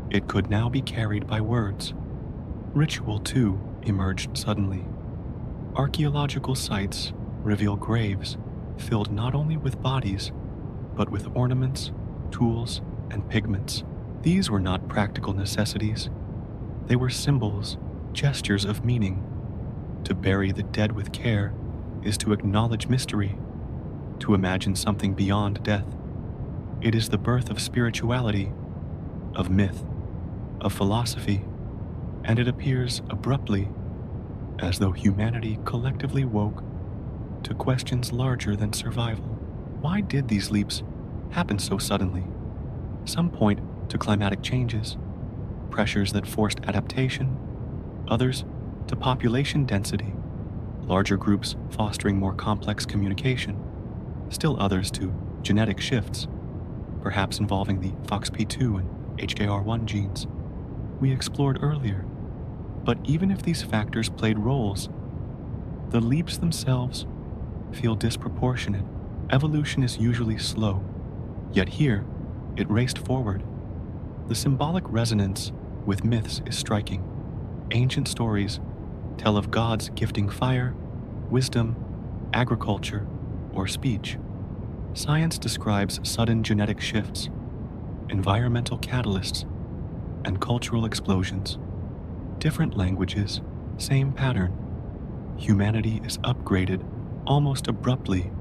It could now be carried by words. Ritual, too, emerged suddenly. Archaeological sites reveal graves filled not only with bodies, but with ornaments, tools, and pigments. These were not practical necessities. They were symbols, gestures of meaning. To bury the dead with care is to acknowledge mystery, to imagine something beyond death. It is the birth of spirituality, of myth, of philosophy, and it appears abruptly, as though humanity collectively woke to questions larger than survival. Why did these leaps happen so suddenly? Some point to climatic changes, pressures that forced adaptation, others to population density, larger groups fostering more complex communication, still others to genetic shifts, perhaps involving the FOXP2 and HJR1 genes we explored earlier. But even if these factors played roles, the leaps themselves feel disproportionate. Evolution is usually slow, yet here it raced forward. The symbolic resonance with myths is striking. Ancient stories tell of gods gifting fire, wisdom, agriculture, or speech. Science describes sudden genetic shifts, environmental catalysts, and cultural explosions. Different languages, same pattern. Humanity is upgraded almost abruptly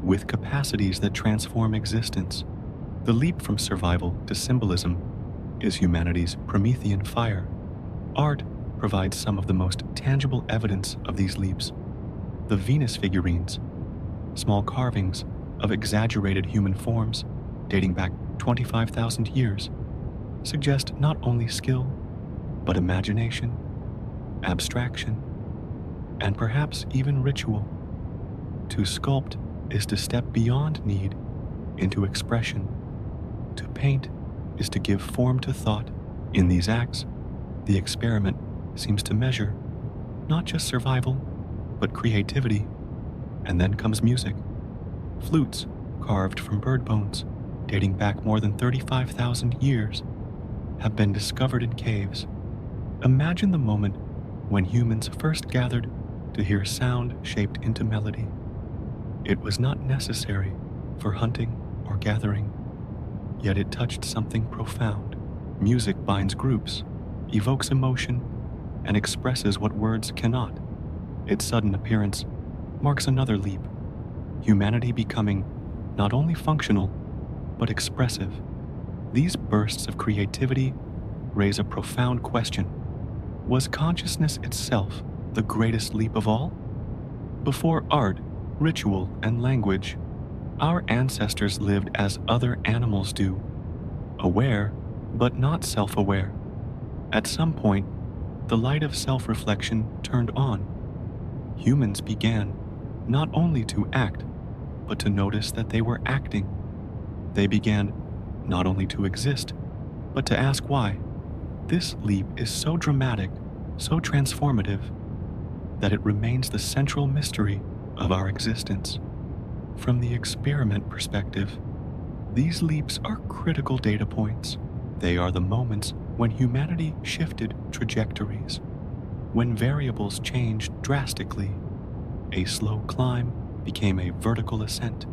with capacities that transform existence. The leap from survival to symbolism is humanity's Promethean fire. Art provides some of the most tangible evidence of these leaps. The Venus figurines, small carvings of exaggerated human forms dating back 25,000 years, suggest not only skill, but imagination, abstraction, and perhaps even ritual. To sculpt is to step beyond need into expression. To paint is to give form to thought. In these acts, the experiment seems to measure not just survival, but creativity. And then comes music. Flutes carved from bird bones, dating back more than 35,000 years, have been discovered in caves. Imagine the moment when humans first gathered to hear sound shaped into melody. It was not necessary for hunting or gathering, yet it touched something profound. Music binds groups, evokes emotion, and expresses what words cannot. Its sudden appearance marks another leap, humanity becoming not only functional, but expressive. These bursts of creativity raise a profound question. Was consciousness itself the greatest leap of all? Before art, ritual, and language, our ancestors lived as other animals do, aware but not self-aware. At some point, the light of self-reflection turned on. Humans began not only to act, but to notice that they were acting. They began not only to exist, but to ask why. This leap is so dramatic, so transformative, that it remains the central mystery of our existence. From the experiment perspective, these leaps are critical data points. They are the moments when humanity shifted trajectories, when variables changed drastically. A slow climb became a vertical ascent.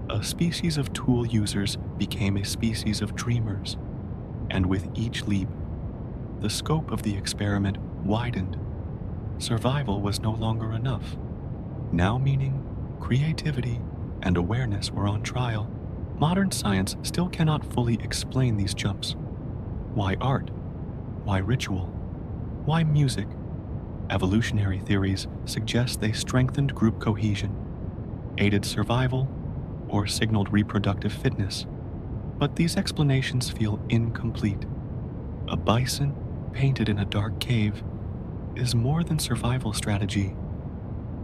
A species of tool users became a species of dreamers. And with each leap, the scope of the experiment widened. Survival was no longer enough. Now meaning, creativity, and awareness were on trial. Modern science still cannot fully explain these jumps. Why art? Why ritual? Why music? Evolutionary theories suggest they strengthened group cohesion, aided survival, or signaled reproductive fitness. But these explanations feel incomplete. A bison painted in a dark cave is more than survival strategy.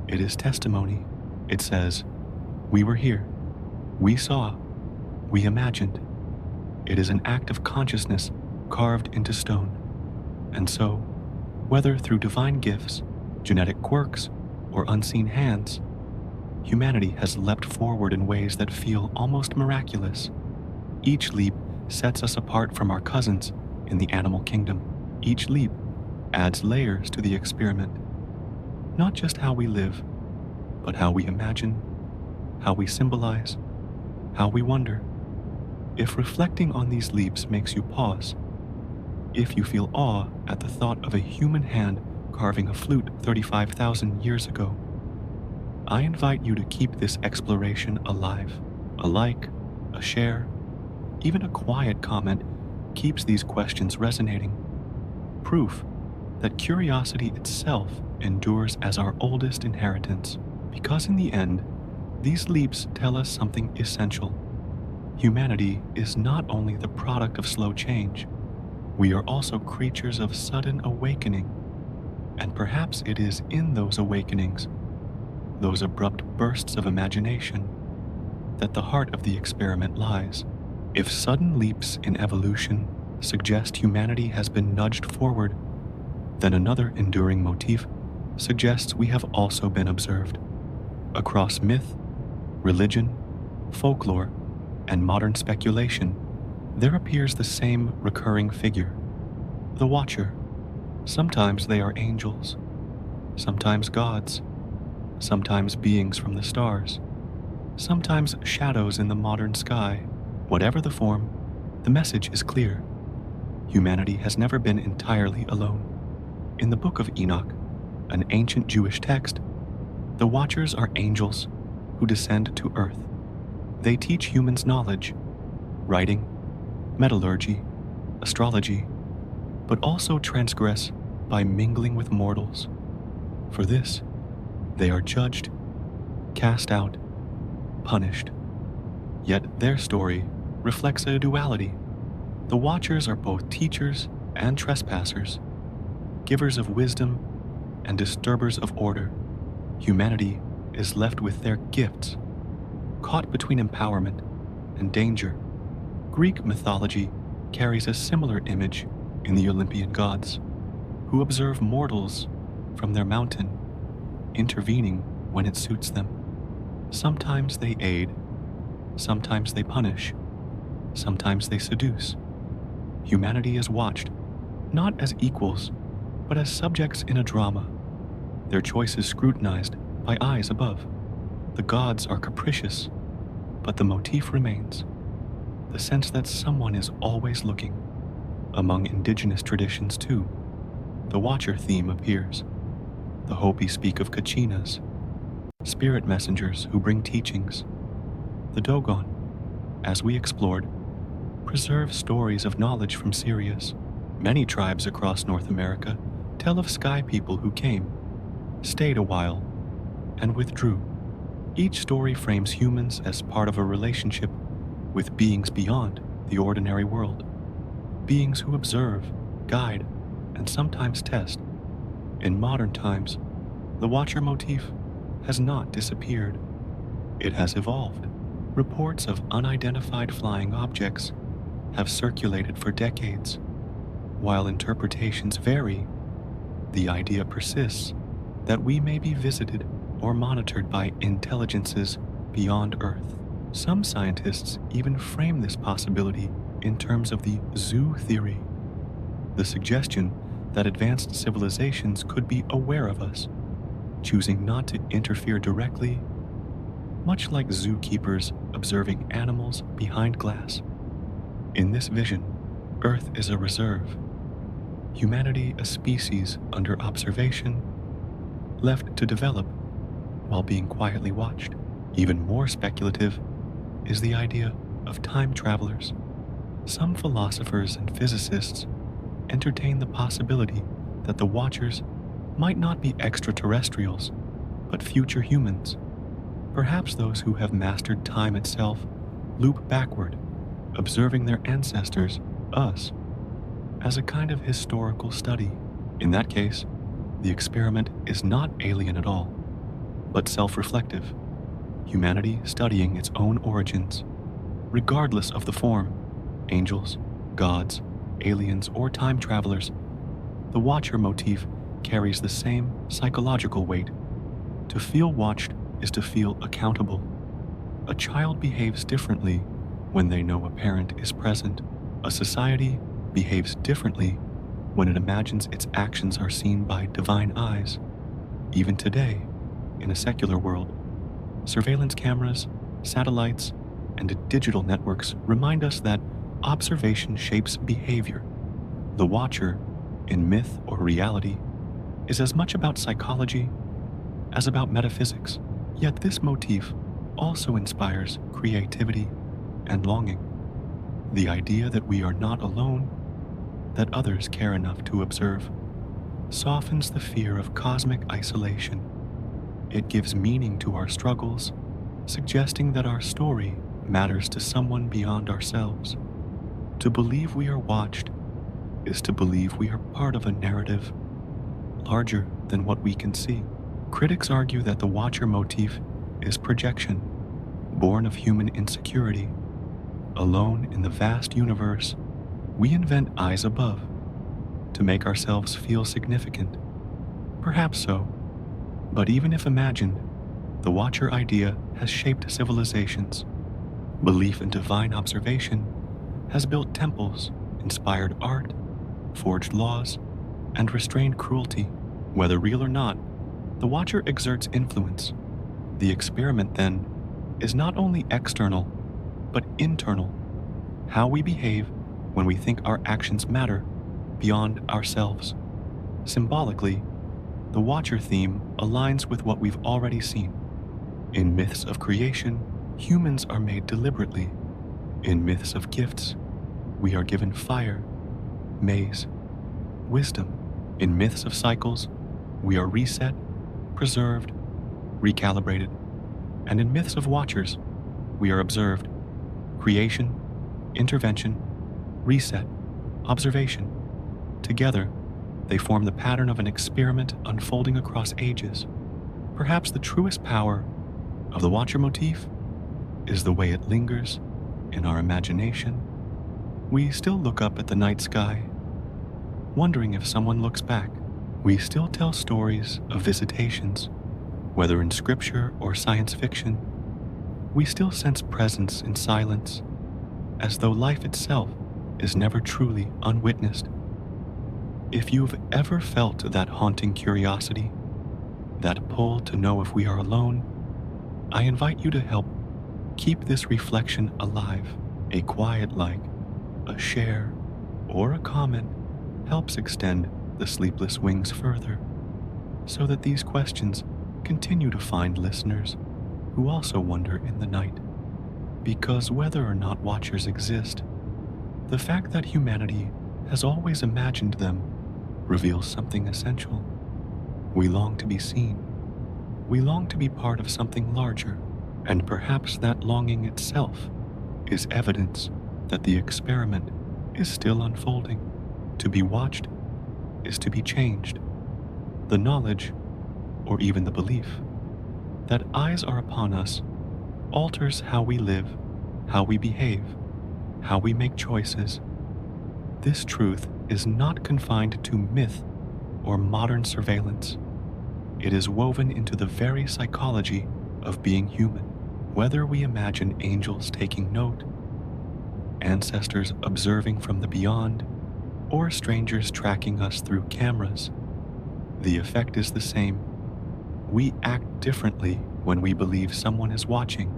It is testimony. It says, "We were here. We saw. We imagined." It is an act of consciousness carved into stone. And so, whether through divine gifts, genetic quirks, or unseen hands, humanity has leapt forward in ways that feel almost miraculous. Each leap sets us apart from our cousins in the animal kingdom. Each leap adds layers to the experiment, not just how we live, but how we imagine, how we symbolize, how we wonder. If reflecting on these leaps makes you pause, if you feel awe at the thought of a human hand carving a flute 35,000 years ago, I invite you to keep this exploration alive. A like, a share, even a quiet comment keeps these questions resonating. Proof that curiosity itself endures as our oldest inheritance. Because in the end, these leaps tell us something essential. Humanity is not only the product of slow change, we are also creatures of sudden awakening. And perhaps it is in those awakenings, those abrupt bursts of imagination, that the heart of the experiment lies. If sudden leaps in evolution suggest humanity has been nudged forward, then another enduring motif suggests we have also been observed. Across myth, religion, folklore, and modern speculation, there appears the same recurring figure, the Watcher. Sometimes they are angels, sometimes gods, sometimes beings from the stars, sometimes shadows in the modern sky. Whatever the form, the message is clear. Humanity has never been entirely alone. In the Book of Enoch, an ancient Jewish text, the Watchers are angels who descend to earth. They teach humans knowledge, writing, metallurgy, astrology, but also transgress by mingling with mortals. For this, they are judged, cast out, punished. Yet their story reflects a duality. The Watchers are both teachers and trespassers, givers of wisdom and disturbers of order. Humanity is left with their gifts, caught between empowerment and danger. Greek mythology carries a similar image in the Olympian gods, who observe mortals from their mountain, intervening when it suits them. Sometimes they aid, sometimes they punish, sometimes they seduce. Humanity is watched, not as equals, but as subjects in a drama, their choices scrutinized by eyes above. The gods are capricious, but the motif remains, the sense that someone is always looking. Among indigenous traditions, too, the Watcher theme appears. The Hopi speak of Kachinas, spirit messengers who bring teachings. The Dogon, as we explored, preserve stories of knowledge from Sirius. Many tribes across North America tell of sky people who came, stayed a while, and withdrew. Each story frames humans as part of a relationship with beings beyond the ordinary world, beings who observe, guide, and sometimes test. In modern times, the Watcher motif has not disappeared. It has evolved. Reports of unidentified flying objects have circulated for decades. While interpretations vary, the idea persists that we may be visited or monitored by intelligences beyond Earth. Some scientists even frame this possibility in terms of the zoo theory, the suggestion that advanced civilizations could be aware of us, choosing not to interfere directly, much like zookeepers observing animals behind glass. In this vision, Earth is a reserve, humanity a species under observation, left to develop while being quietly watched. Even more speculative is the idea of time travelers. Some philosophers and physicists entertain the possibility that the Watchers might not be extraterrestrials, but future humans. Perhaps those who have mastered time itself loop backward, observing their ancestors, us, as a kind of historical study. In that case, the experiment is not alien at all, but self-reflective, humanity studying its own origins, regardless of the form, angels, gods, aliens, or time travelers. The Watcher motif carries the same psychological weight. To feel watched is to feel accountable. A child behaves differently when they know a parent is present. A society behaves differently when it imagines its actions are seen by divine eyes. Even today, in a secular world, surveillance cameras, satellites, and digital networks remind us that observation shapes behavior. The watcher, in myth or reality, is as much about psychology as about metaphysics. Yet this motif also inspires creativity and longing. The idea that we are not alone, that others care enough to observe, softens the fear of cosmic isolation. It gives meaning to our struggles, suggesting that our story matters to someone beyond ourselves. To believe we are watched is to believe we are part of a narrative larger than what we can see. Critics argue that the watcher motif is projection, born of human insecurity. Alone in the vast universe, we invent eyes above to make ourselves feel significant. Perhaps so, but even if imagined, the watcher idea has shaped civilizations. Belief in divine observation has built temples, inspired art, forged laws, and restrained cruelty. Whether real or not, the watcher exerts influence. The experiment, then, is not only external, but internal. How we behave when we think our actions matter beyond ourselves. Symbolically, the watcher theme aligns with what we've already seen. In myths of creation, humans are made deliberately. In myths of gifts, we are given fire, maize, wisdom. In myths of cycles, we are reset, preserved, recalibrated. And in myths of watchers, we are observed, creation, intervention, reset, observation. Together, they form the pattern of an experiment unfolding across ages. Perhaps the truest power of the watcher motif is the way it lingers in our imagination. We still look up at the night sky, wondering if someone looks back. We still tell stories of visitations, whether in scripture or science fiction. We still sense presence in silence, as though life itself is never truly unwitnessed. If you've ever felt that haunting curiosity, that pull to know if we are alone, I invite you to help keep this reflection alive. A quiet like, a share, or a comment helps extend the Sleepless Wings further, so that these questions continue to find listeners who also wonder in the night. Because whether or not watchers exist, the fact that humanity has always imagined them reveals something essential. We long to be seen. We long to be part of something larger, and perhaps that longing itself is evidence that the experiment is still unfolding. To be watched is to be changed. The knowledge, or even the belief, that eyes are upon us alters how we live, how we behave, how we make choices. This truth is not confined to myth or modern surveillance. It is woven into the very psychology of being human. Whether we imagine angels taking note, ancestors observing from the beyond, or strangers tracking us through cameras, the effect is the same. We act differently when we believe someone is watching.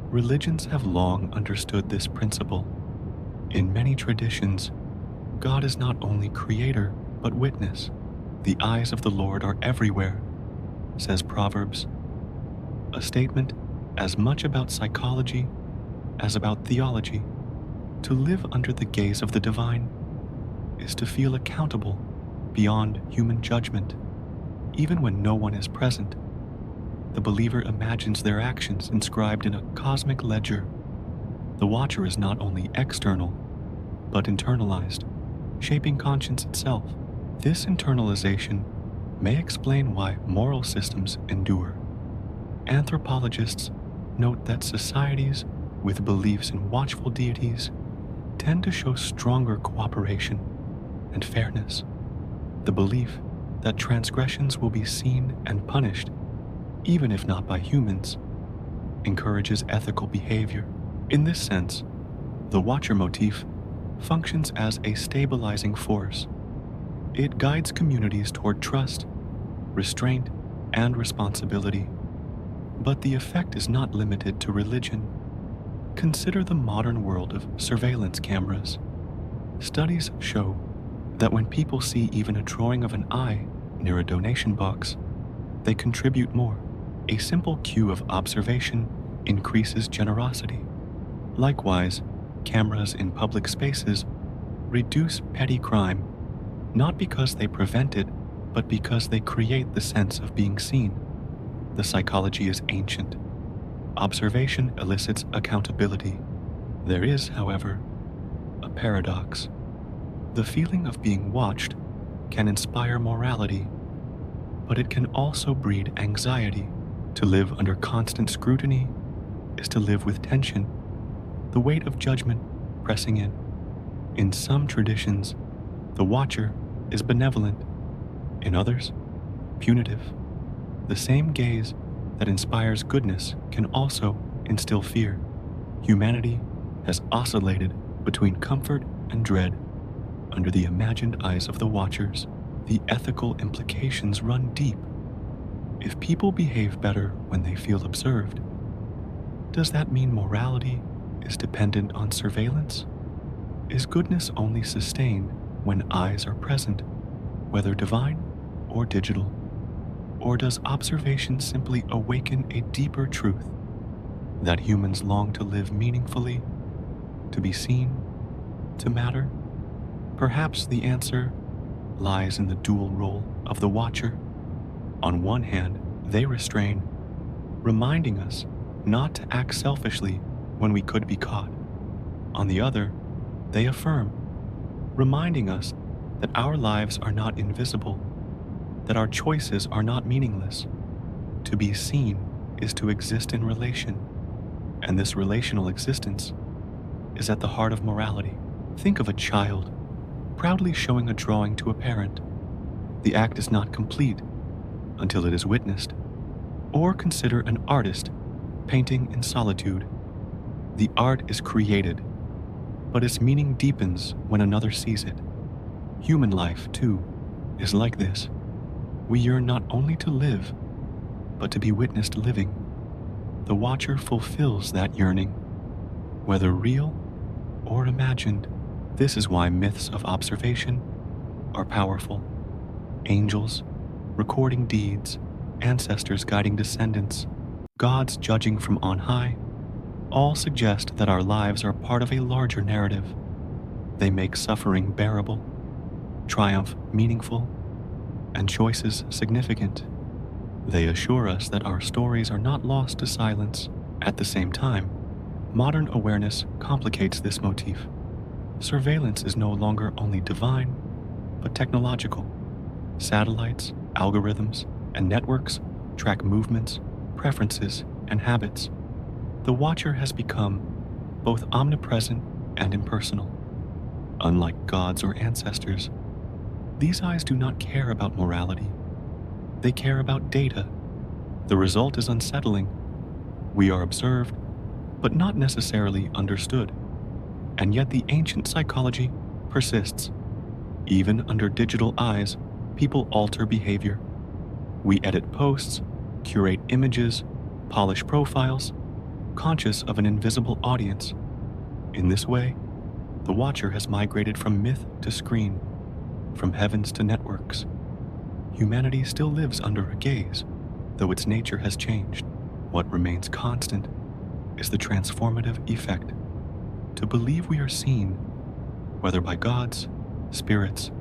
Religions have long understood this principle. In many traditions, God is not only creator, but witness. The eyes of the Lord are everywhere, says Proverbs, a statement as much about psychology as about theology. To live under the gaze of the divine is to feel accountable beyond human judgment. Even when no one is present, the believer imagines their actions inscribed in a cosmic ledger. The watcher is not only external, but internalized, shaping conscience itself. This internalization may explain why moral systems endure. Anthropologists note that societies with beliefs in watchful deities tend to show stronger cooperation and fairness. The belief that transgressions will be seen and punished, even if not by humans, encourages ethical behavior. In this sense, the watcher motif functions as a stabilizing force. It guides communities toward trust, restraint, and responsibility. But the effect is not limited to religion. Consider the modern world of surveillance cameras. Studies show that when people see even a drawing of an eye near a donation box, they contribute more. A simple cue of observation increases generosity. Likewise, cameras in public spaces reduce petty crime, not because they prevent it, but because they create the sense of being seen. The psychology is ancient. Observation elicits accountability. There is, however, a paradox. The feeling of being watched can inspire morality, but it can also breed anxiety. To live under constant scrutiny is to live with tension, the weight of judgment pressing in. In some traditions, the watcher is benevolent, in others, punitive. The same gaze that inspires goodness can also instill fear. Humanity has oscillated between comfort and dread under the imagined eyes of the watchers. The ethical implications run deep. If people behave better when they feel observed, does that mean morality is dependent on surveillance? Is goodness only sustained when eyes are present, whether divine or digital? Or does observation simply awaken a deeper truth that humans long to live meaningfully, to be seen, to matter? Perhaps the answer lies in the dual role of the watcher. On one hand, they restrain, reminding us not to act selfishly when we could be caught. On the other, they affirm, reminding us that our lives are not invisible, that our choices are not meaningless. To be seen is to exist in relation, and this relational existence is at the heart of morality. Think of a child proudly showing a drawing to a parent. The act is not complete until it is witnessed. Or consider an artist painting in solitude. The art is created, but its meaning deepens when another sees it. Human life, too, is like this. We yearn not only to live, but to be witnessed living. The watcher fulfills that yearning, whether real or imagined. This is why myths of observation are powerful. Angels recording deeds, ancestors guiding descendants, gods judging from on high, all suggest that our lives are part of a larger narrative. They make suffering bearable, triumph meaningful, and choices significant. They assure us that our stories are not lost to silence. At the same time, modern awareness complicates this motif. Surveillance is no longer only divine, but technological. Satellites, algorithms, and networks track movements, preferences, and habits. The watcher has become both omnipresent and impersonal. Unlike gods or ancestors, these eyes do not care about morality. They care about data. The result is unsettling. We are observed, but not necessarily understood. And yet the ancient psychology persists. Even under digital eyes, people alter behavior. We edit posts, curate images, polish profiles, conscious of an invisible audience. In this way, the watcher has migrated from myth to screen, from heavens to networks. Humanity still lives under a gaze, though its nature has changed. What remains constant is the transformative effect. To believe we are seen, whether by gods, spirits,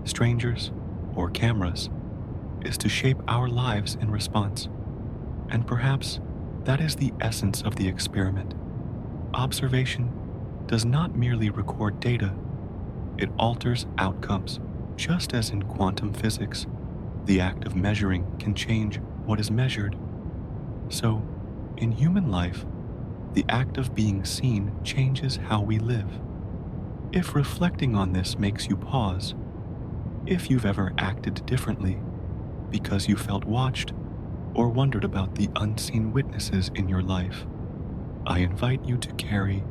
strangers, or cameras, is to shape our lives in response. And perhaps that is the essence of the experiment. Observation does not merely record data, it alters outcomes. Just as in quantum physics, the act of measuring can change what is measured. So, in human life, the act of being seen changes how we live. If reflecting on this makes you pause, if you've ever acted differently because you felt watched or wondered about the unseen witnesses in your life, I invite you to carry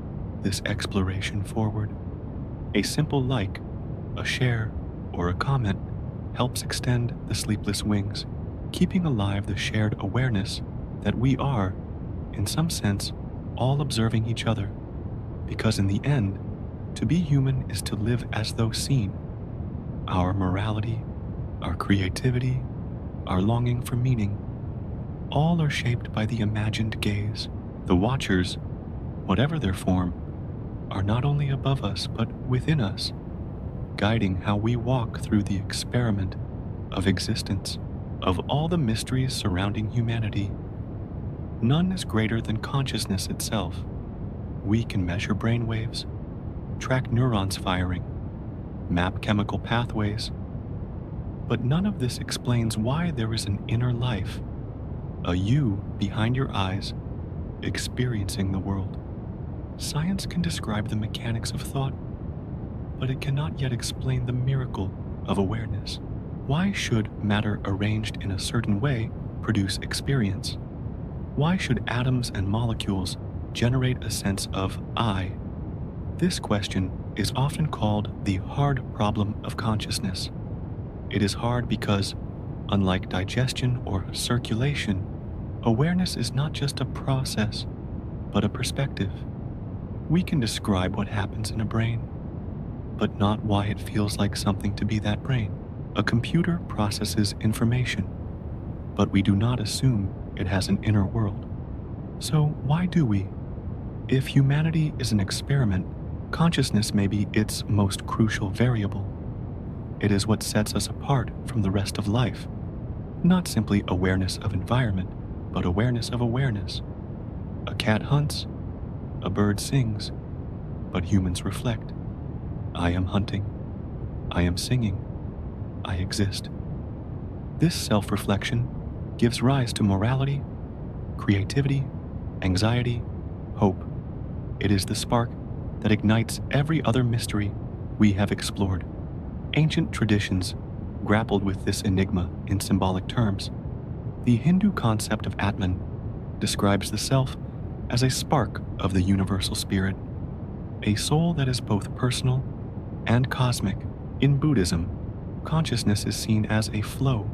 this exploration forward. A simple like, a share, or a comment helps extend the sleepless wings, keeping alive the shared awareness that we are, in some sense, all observing each other. Because in the end, to be human is to live as though seen. Our morality, our creativity, our longing for meaning, all are shaped by the imagined gaze. The watchers, whatever their form, are not only above us but within us, guiding how we walk through the experiment of existence. Of all the mysteries surrounding humanity, none is greater than consciousness itself. We can measure brainwaves, track neurons firing, map chemical pathways, but none of this explains why there is an inner life, a you behind your eyes, experiencing the world. Science can describe the mechanics of thought, but it cannot yet explain the miracle of awareness. Why should matter arranged in a certain way produce experience? Why should atoms and molecules generate a sense of I? This question is often called the hard problem of consciousness. It is hard because, unlike digestion or circulation, awareness is not just a process, but a perspective. We can describe what happens in a brain, but not why it feels like something to be that brain. A computer processes information, but we do not assume it has an inner world. So why do we? If humanity is an experiment, consciousness may be its most crucial variable. It is what sets us apart from the rest of life. Not simply awareness of environment, but awareness of awareness. A cat hunts, a bird sings, but humans reflect. I am hunting. I am singing. I exist. This self-reflection gives rise to morality, creativity, anxiety, hope. It is the spark that ignites every other mystery we have explored. Ancient traditions grappled with this enigma in symbolic terms. The Hindu concept of Atman describes the self as a spark of the universal spirit, a soul that is both personal and cosmic. In Buddhism, consciousness is seen as a flow,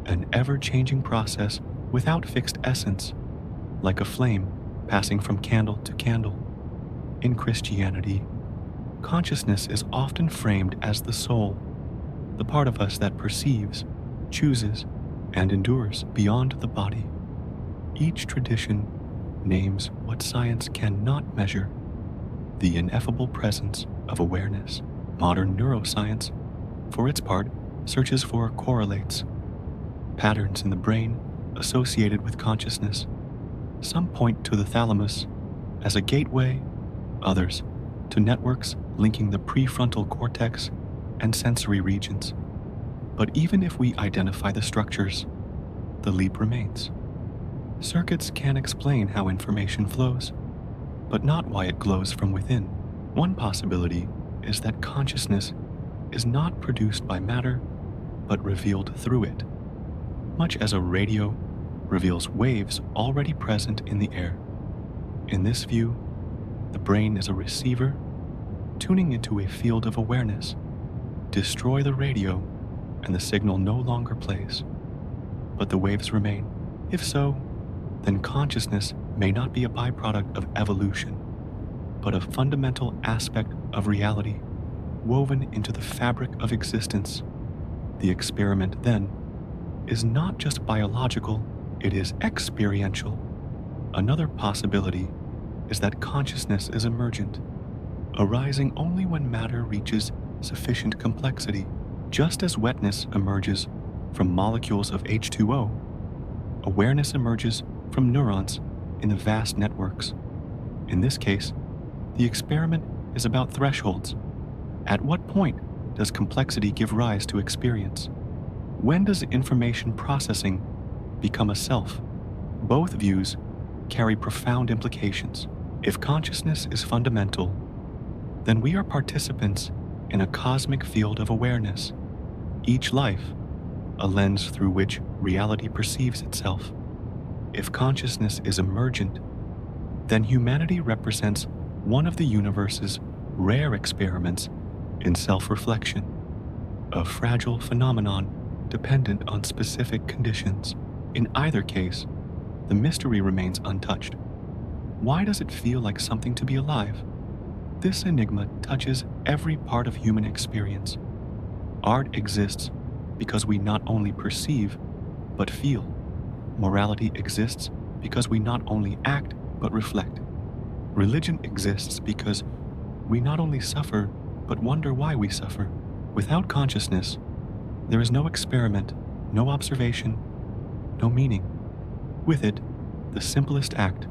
an ever-changing process without fixed essence, like a flame passing from candle to candle. In Christianity, consciousness is often framed as the soul, the part of us that perceives, chooses, and endures beyond the body. Each tradition names what science cannot measure, the ineffable presence of awareness. Modern neuroscience, for its part, searches for correlates, patterns in the brain associated with consciousness. Some point to the thalamus as a gateway, others to networks linking the prefrontal cortex and sensory regions. But even if we identify the structures, the leap remains. Circuits can explain how information flows, but not why it glows from within. One possibility is that consciousness is not produced by matter, but revealed through it, much as a radio reveals waves already present in the air. In this view, the brain is a receiver tuning into a field of awareness. Destroy the radio, and the signal no longer plays, but the waves remain. If so, then consciousness may not be a byproduct of evolution, but a fundamental aspect of reality, woven into the fabric of existence. The experiment, then, is not just biological, it is experiential. Another possibility is that consciousness is emergent, arising only when matter reaches sufficient complexity. Just as wetness emerges from molecules of H2O, awareness emerges from neurons in the vast networks. In this case, the experiment is about thresholds. At what point does complexity give rise to experience? When does information processing become a self? Both views carry profound implications. If consciousness is fundamental, then we are participants in a cosmic field of awareness, each life a lens through which reality perceives itself. If consciousness is emergent, then humanity represents one of the universe's rare experiments in self-reflection, a fragile phenomenon dependent on specific conditions. In either case, the mystery remains untouched. Why does it feel like something to be alive? This enigma touches every part of human experience. Art exists because we not only perceive, but feel. Morality exists because we not only act, but reflect. Religion exists because we not only suffer, but wonder why we suffer. Without consciousness, there is no experiment, no observation, no meaning. With it, the simplest act,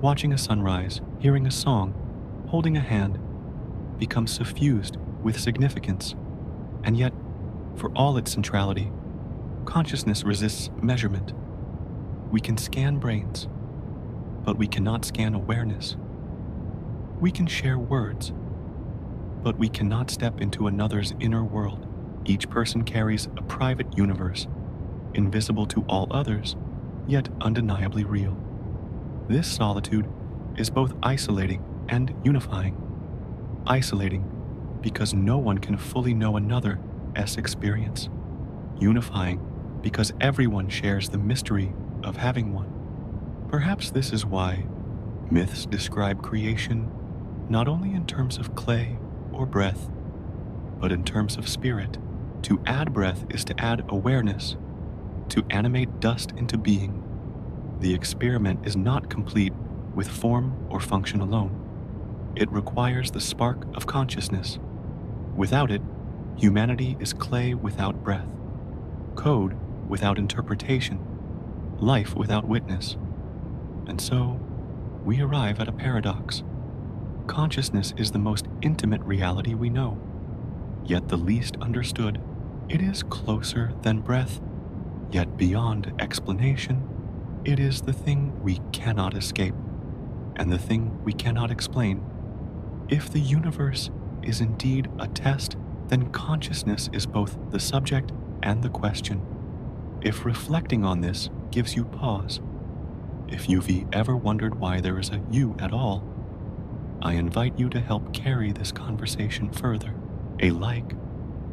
watching a sunrise, hearing a song, holding a hand, becomes suffused with significance. And yet, for all its centrality, consciousness resists measurement. We can scan brains, but we cannot scan awareness. We can share words, but we cannot step into another's inner world. Each person carries a private universe, invisible to all others, yet undeniably real. This solitude is both isolating and unifying. Isolating because no one can fully know another's experience. Unifying because everyone shares the mystery of having one. Perhaps this is why myths describe creation not only in terms of clay or breath, but in terms of spirit. To add breath is to add awareness, to animate dust into being. The experiment is not complete with form or function alone. It requires the spark of consciousness. Without it, humanity is clay without breath, code without interpretation, life without witness. And so, we arrive at a paradox. Consciousness is the most intimate reality we know, yet the least understood. It is closer than breath, yet beyond explanation. It is the thing we cannot escape, and the thing we cannot explain. If the universe is indeed a test, then consciousness is both the subject and the question. If reflecting on this gives you pause, if you've ever wondered why there is a you at all, I invite you to help carry this conversation further. A like,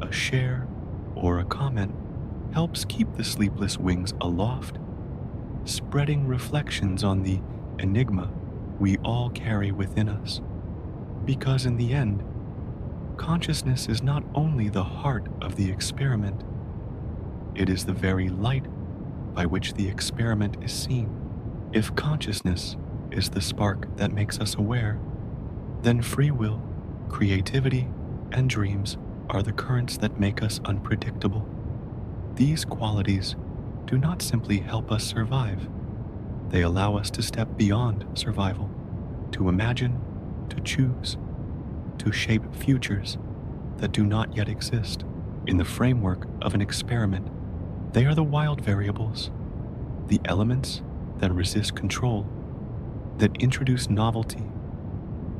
a share, or a comment helps keep the Sleepless Wings aloft, spreading reflections on the enigma we all carry within us. Because in the end, consciousness is not only the heart of the experiment, it is the very light by which the experiment is seen. If consciousness is the spark that makes us aware, then free will, creativity, and dreams are the currents that make us unpredictable. These qualities do not simply help us survive, they allow us to step beyond survival, to imagine, to choose, to shape futures that do not yet exist. In the framework of an experiment, they are the wild variables, the elements that resist control, that introduce novelty,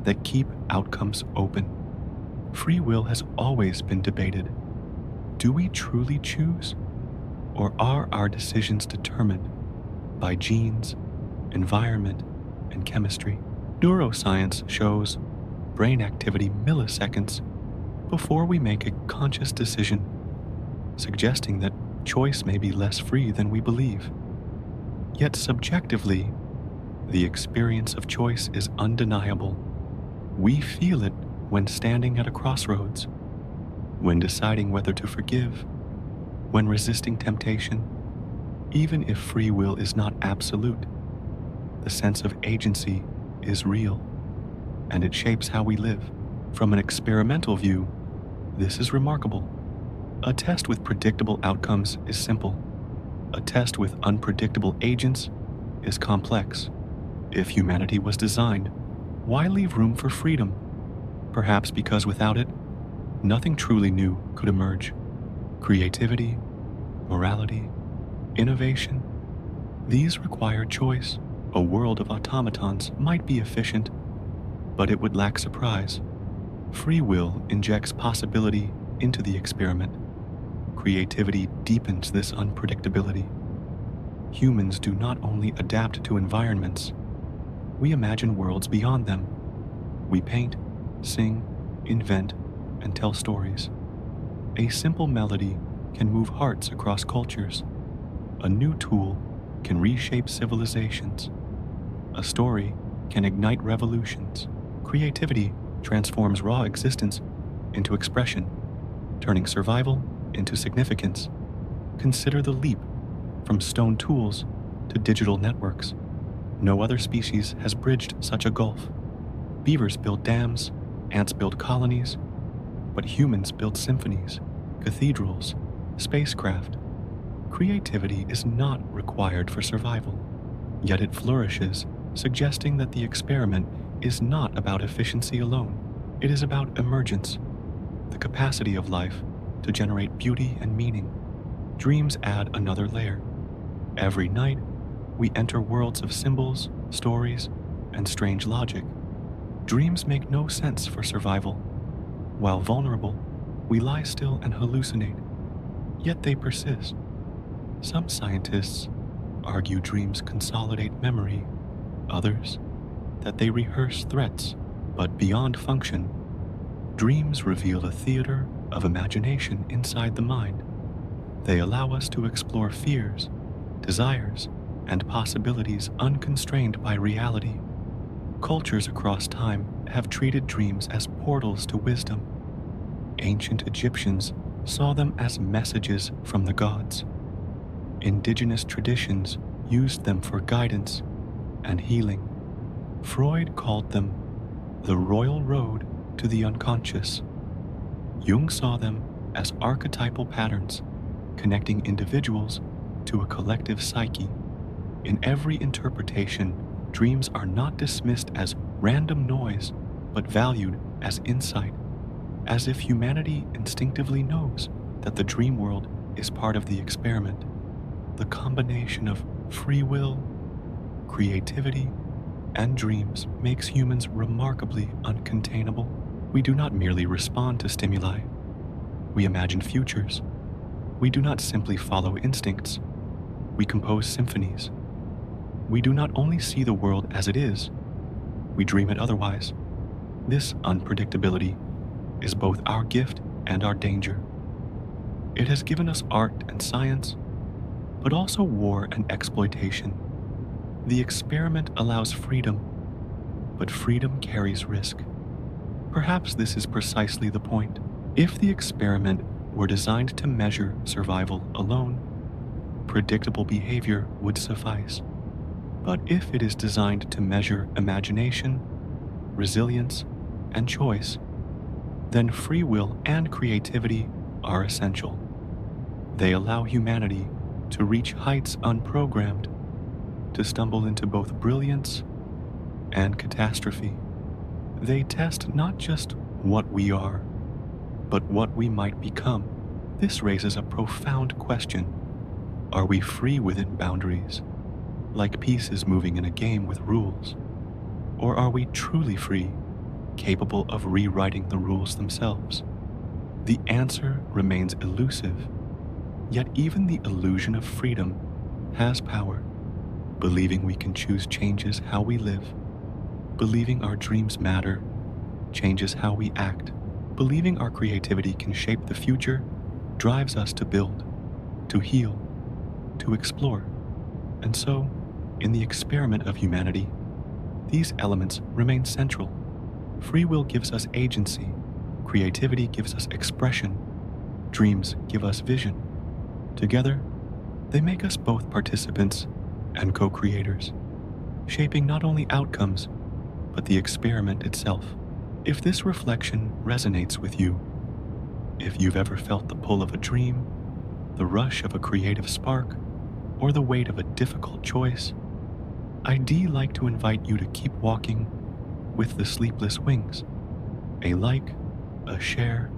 that keep outcomes open. Free will has always been debated. Do we truly choose? Or are our decisions determined by genes, environment, and chemistry? Neuroscience shows brain activity milliseconds before we make a conscious decision, suggesting that choice may be less free than we believe. Yet subjectively, the experience of choice is undeniable. We feel it when standing at a crossroads, when deciding whether to forgive, when resisting temptation. Even if free will is not absolute, the sense of agency is real, and it shapes how we live. From an experimental view, this is remarkable. A test with predictable outcomes is simple. A test with unpredictable agents is complex. If humanity was designed, why leave room for freedom? Perhaps because without it, nothing truly new could emerge. Creativity, morality, innovation, these require choice. A world of automatons might be efficient, but it would lack surprise. Free will injects possibility into the experiment. Creativity deepens this unpredictability. Humans do not only adapt to environments, we imagine worlds beyond them. We paint, sing, invent, and tell stories. A simple melody can move hearts across cultures. A new tool can reshape civilizations. A story can ignite revolutions. Creativity transforms raw existence into expression, turning survival into significance. Consider the leap from stone tools to digital networks. No other species has bridged such a gulf. Beavers build dams, ants build colonies, but humans build symphonies, cathedrals, spacecraft. Creativity is not required for survival, yet it flourishes, suggesting that the experiment is not about efficiency alone. It is about emergence, the capacity of life to generate beauty and meaning. Dreams add another layer. Every night, we enter worlds of symbols, stories, and strange logic. Dreams make no sense for survival. While vulnerable, we lie still and hallucinate, yet they persist. Some scientists argue dreams consolidate memory, others that they rehearse threats, but beyond function, dreams reveal a theater of imagination inside the mind. They allow us to explore fears, desires, and possibilities unconstrained by reality. Cultures across time have treated dreams as portals to wisdom. Ancient Egyptians saw them as messages from the gods. Indigenous traditions used them for guidance and healing. Freud called them the royal road to the unconscious. Jung saw them as archetypal patterns, connecting individuals to a collective psyche. In every interpretation, dreams are not dismissed as random noise, but valued as insight, as if humanity instinctively knows that the dream world is part of the experiment. The combination of free will, creativity, and dreams makes humans remarkably uncontainable. We do not merely respond to stimuli. We imagine futures. We do not simply follow instincts. We compose symphonies. We do not only see the world as it is, we dream it otherwise. This unpredictability is both our gift and our danger. It has given us art and science, but also war and exploitation. The experiment allows freedom, but freedom carries risk. Perhaps this is precisely the point. If the experiment were designed to measure survival alone, predictable behavior would suffice. But if it is designed to measure imagination, resilience, and choice, then free will and creativity are essential. They allow humanity to reach heights unprogrammed, to stumble into both brilliance and catastrophe. They test not just what we are, but what we might become. This raises a profound question. Are we free within boundaries, like pieces moving in a game with rules? Or are we truly free, capable of rewriting the rules themselves? The answer remains elusive, yet even the illusion of freedom has power. Believing we can choose changes how we live. Believing our dreams matter changes how we act. Believing our creativity can shape the future drives us to build, to heal, to explore. And so, in the experiment of humanity, these elements remain central. Free will gives us agency, creativity gives us expression, dreams give us vision. Together, they make us both participants and co-creators, shaping not only outcomes, but the experiment itself. If this reflection resonates with you, if you've ever felt the pull of a dream, the rush of a creative spark, or the weight of a difficult choice, I'd like to invite you to keep walking with the Sleepless Wings. A like, a share,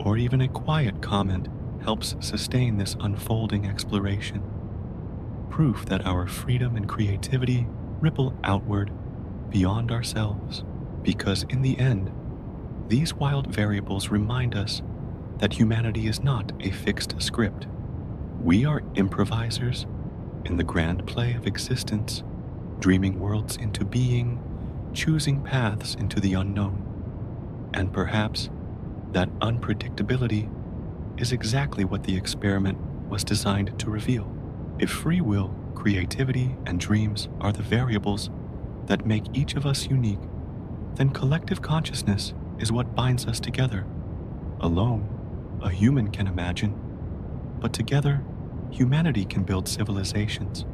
or even a quiet comment helps sustain this unfolding exploration. Proof that our freedom and creativity ripple outward beyond ourselves, because in the end, these wild variables remind us that humanity is not a fixed script. We are improvisers in the grand play of existence, dreaming worlds into being, choosing paths into the unknown. And perhaps That unpredictability is exactly what the experiment was designed to reveal. If free will, creativity, and dreams are the variables that make each of us unique, then collective consciousness is what binds us together. Alone, a human can imagine, but together, humanity can build civilizations.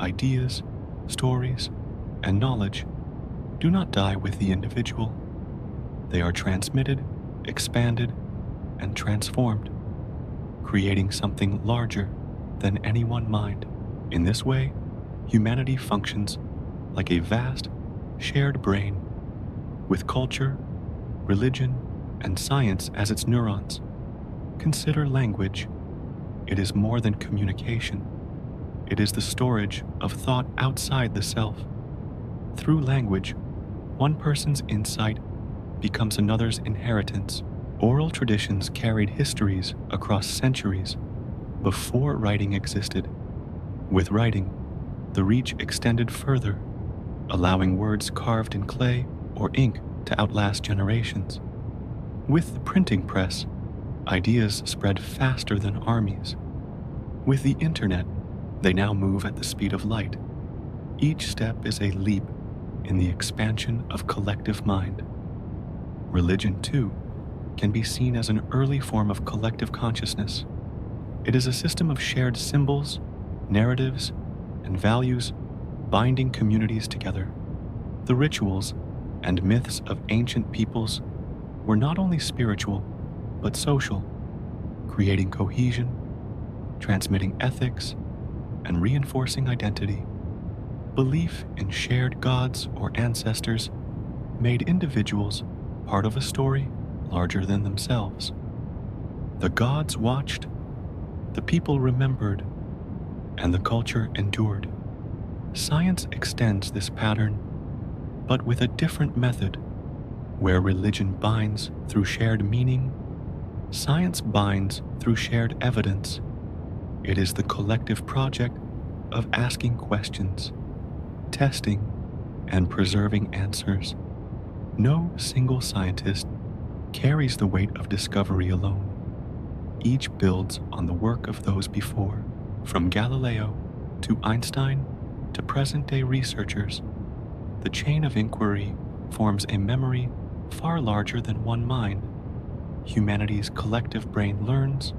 Ideas, stories, and knowledge do not die with the individual. They are transmitted, expanded, and transformed, creating something larger than any one mind. In this way, humanity functions like a vast, shared brain, with culture, religion, and science as its neurons. Consider language. It is more than communication. It is the storage of thought outside the self. Through language, one person's insight becomes another's inheritance. Oral traditions carried histories across centuries before writing existed. With writing, the reach extended further, allowing words carved in clay or ink to outlast generations. With the printing press, ideas spread faster than armies. With the internet, they now move at the speed of light. Each step is a leap in the expansion of collective mind. Religion, too, can be seen as an early form of collective consciousness. It is a system of shared symbols, narratives, and values binding communities together. The rituals and myths of ancient peoples were not only spiritual, but social, creating cohesion, transmitting ethics, and reinforcing identity. Belief in shared gods or ancestors made individuals part of a story larger than themselves. The gods watched, the people remembered, and the culture endured. Science extends this pattern, but with a different method. Where religion binds through shared meaning, science binds through shared evidence. It is the collective project of asking questions, testing, and preserving answers. No single scientist carries the weight of discovery alone. Each builds on the work of those before, from Galileo to Einstein to present-day researchers. The chain of inquiry forms a memory far larger than one mind. Humanity's collective brain learns,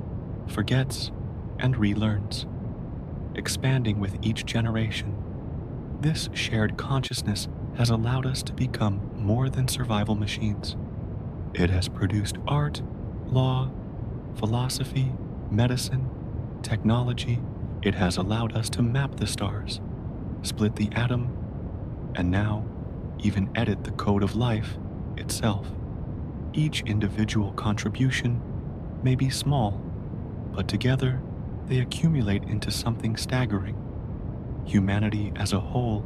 forgets, and relearns, expanding with each generation. This shared consciousness has allowed us to become more than survival machines. It has produced art, law, philosophy, medicine, technology. It has allowed us to map the stars, split the atom, and now even edit the code of life itself. Each individual contribution may be small, but together they accumulate into something staggering. Humanity as a whole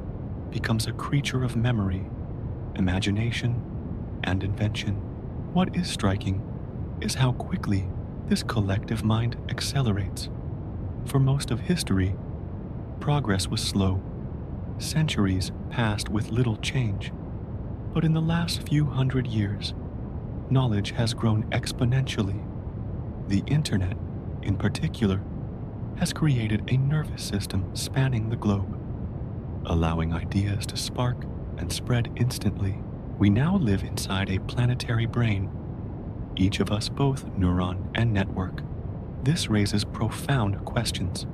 becomes a creature of memory, imagination, and invention. What is striking is how quickly this collective mind accelerates. For most of history, progress was slow. Centuries passed with little change. But in the last few hundred years, knowledge has grown exponentially. The internet, in particular, has created a nervous system spanning the globe, allowing ideas to spark and spread instantly. We now live inside a planetary brain, each of us both neuron and network. This raises profound questions.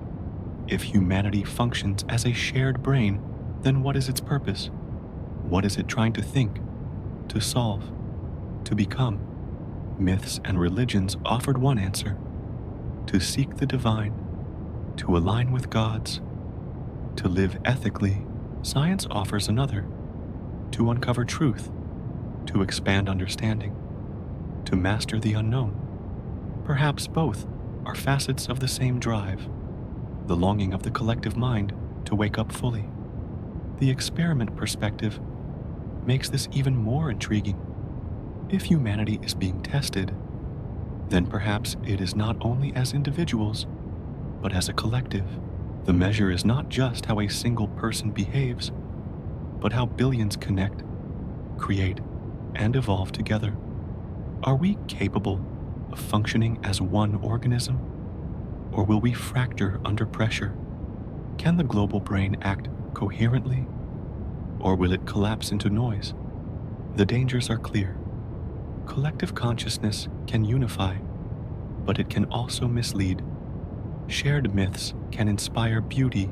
If humanity functions as a shared brain, then what is its purpose? What is it trying to think, to solve, to become? Myths and religions offered one answer: to seek the divine, to align with gods, to live ethically. Science offers another: to uncover truth, to expand understanding, to master the unknown. Perhaps both are facets of the same drive, the longing of the collective mind to wake up fully. The experiment perspective makes this even more intriguing. If humanity is being tested, then perhaps it is not only as individuals, but as a collective. The measure is not just how a single person behaves, but how billions connect, create, and evolve together. Are we capable of functioning as one organism, or will we fracture under pressure? Can the global brain act coherently, or will it collapse into noise? The dangers are clear. Collective consciousness can unify, but it can also mislead. Shared myths can inspire beauty,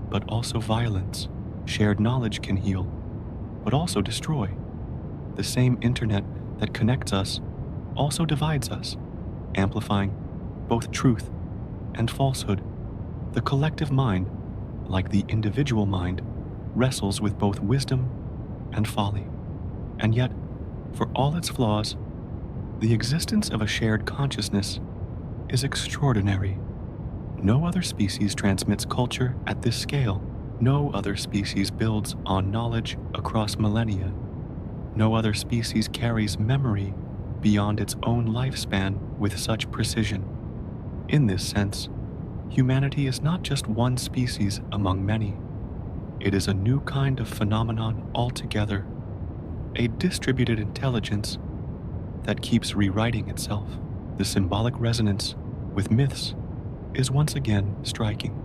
but also violence. Shared knowledge can heal, but also destroy. The same internet that connects us also divides us, amplifying both truth and falsehood. The collective mind, like the individual mind, wrestles with both wisdom and folly. And yet, for all its flaws, the existence of a shared consciousness is extraordinary. No other species transmits culture at this scale. No other species builds on knowledge across millennia. No other species carries memory beyond its own lifespan with such precision. In this sense, humanity is not just one species among many. It is a new kind of phenomenon altogether, a distributed intelligence that keeps rewriting itself. The symbolic resonance with myths is once again striking.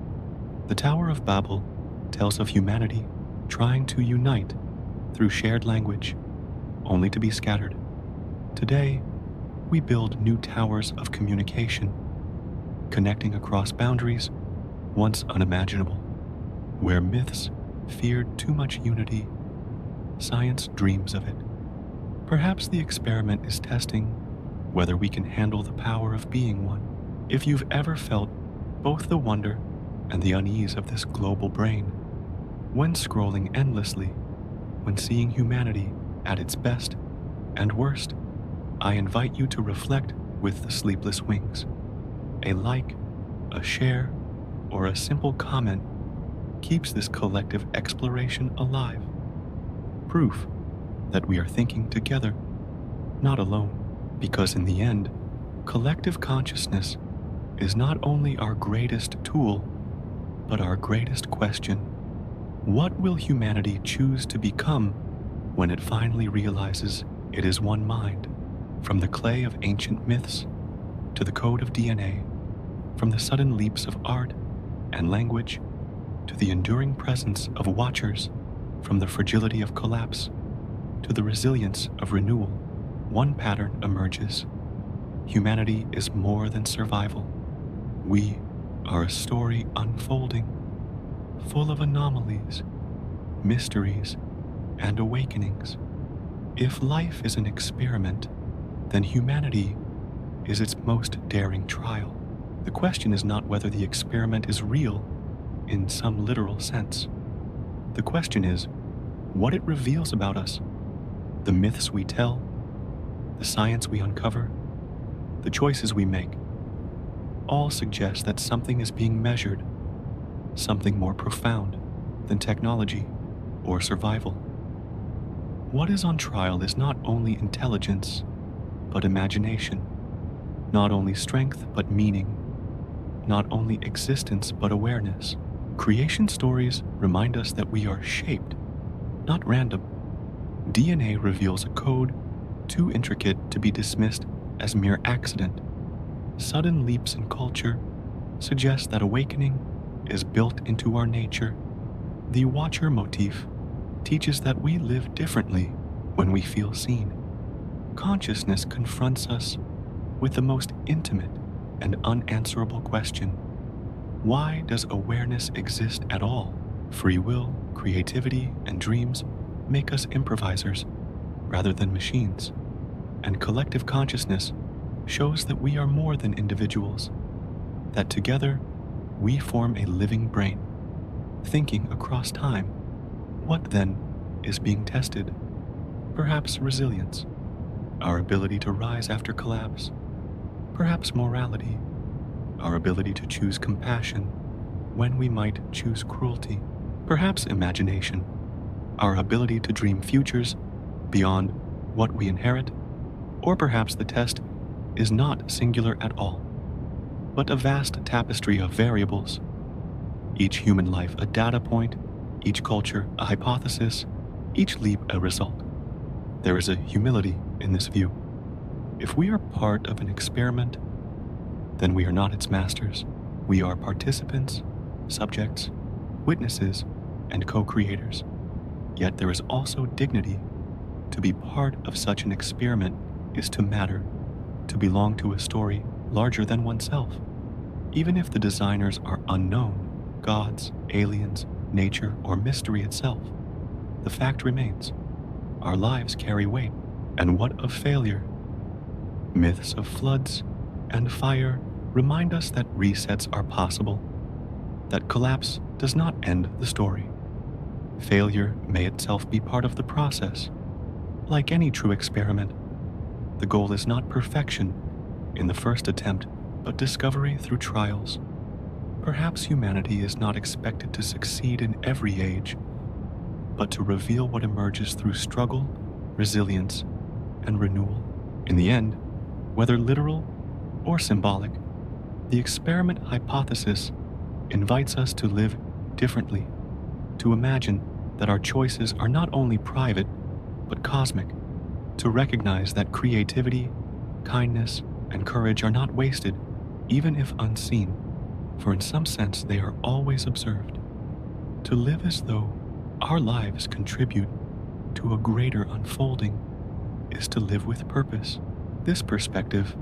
The Tower of Babel tells of humanity trying to unite through shared language, only to be scattered. Today, we build new towers of communication, connecting across boundaries once unimaginable. Where myths feared too much unity, science dreams of it. Perhaps the experiment is testing whether we can handle the power of being one. If you've ever felt both the wonder and the unease of this global brain, when scrolling endlessly, when seeing humanity at its best and worst, I invite you to reflect with the Sleepless Wings. A like, a share, or a simple comment keeps this collective exploration alive. Proof that we are thinking together, not alone, because in the end, collective consciousness is not only our greatest tool, but our greatest question. What will humanity choose to become when it finally realizes it is one mind? From the clay of ancient myths to the code of DNA, from the sudden leaps of art and language to the enduring presence of watchers, from the fragility of collapse to the resilience of renewal, one pattern emerges. Humanity is more than survival. We are a story unfolding, full of anomalies, mysteries, and awakenings. If life is an experiment, then humanity is its most daring trial. The question is not whether the experiment is real in some literal sense. The question is what it reveals about us, the myths we tell, the science we uncover, the choices we make. All suggest that something is being measured, something more profound than technology or survival. What is on trial is not only intelligence, but imagination, not only strength, but meaning, not only existence, but awareness. Creation stories remind us that we are shaped, not random. DNA reveals a code too intricate to be dismissed as mere accident. Sudden leaps in culture suggest that awakening is built into our nature. The watcher motif teaches that we live differently when we feel seen. Consciousness confronts us with the most intimate and unanswerable question. Why does awareness exist at all? Free will, creativity, and dreams make us improvisers rather than machines. And collective consciousness shows that we are more than individuals, that together we form a living brain, thinking across time. What then is being tested? Perhaps resilience, our ability to rise after collapse. Perhaps morality, our ability to choose compassion when we might choose cruelty. Perhaps imagination, our ability to dream futures beyond what we inherit. Or perhaps the test is not singular at all, but a vast tapestry of variables. Each human life a data point, each culture a hypothesis, each leap a result. There is a humility in this view, If we are part of an experiment, then we are not its masters. We are participants, subjects, witnesses, and co-creators. Yet there is also dignity. To be part of such an experiment is to matter, to belong to a story larger than oneself. Even if the designers are unknown, gods, aliens, nature, or mystery itself, the fact remains. Our lives carry weight. And what of failure? Myths of floods and fire remind us that resets are possible, that collapse does not end the story. Failure may itself be part of the process. Like any true experiment, the goal is not perfection in the first attempt, but discovery through trials. Perhaps humanity is not expected to succeed in every age, but to reveal what emerges through struggle, resilience, and renewal. In the end, whether literal or symbolic, the experiment hypothesis invites us to live differently, to imagine that our choices are not only private, but cosmic, to recognize that creativity, kindness, and courage are not wasted, even if unseen, for in some sense they are always observed. To live as though our lives contribute to a greater unfolding is to live with purpose. This perspective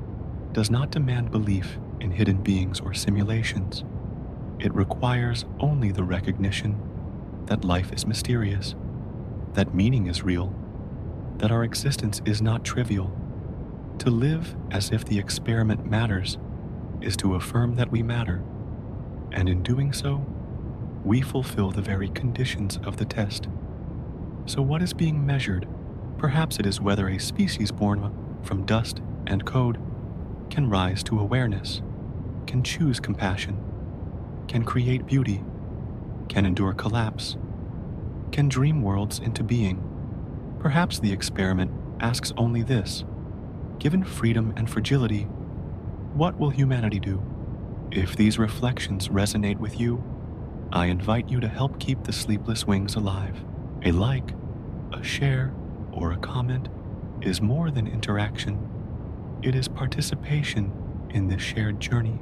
does not demand belief in hidden beings or simulations. It requires only the recognition that life is mysterious, that meaning is real, that our existence is not trivial. To live as if the experiment matters is to affirm that we matter, and in doing so, we fulfill the very conditions of the test. So what is being measured? Perhaps it is whether a species born from dust and code can rise to awareness, can choose compassion, can create beauty, can endure collapse, can dream worlds into being. Perhaps the experiment asks only this: given freedom and fragility, what will humanity do? If these reflections resonate with you, I invite you to help keep the Sleepless Wings alive. A like, a share, or a comment is more than interaction. It is participation in this shared journey,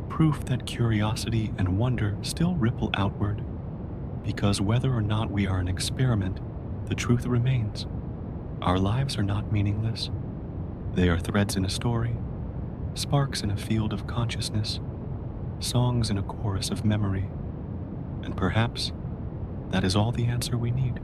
proof that curiosity and wonder still ripple outward, because whether or not we are an experiment, the truth remains. Our lives are not meaningless. They are threads in a story, sparks in a field of consciousness, songs in a chorus of memory, and perhaps that is all the answer we need.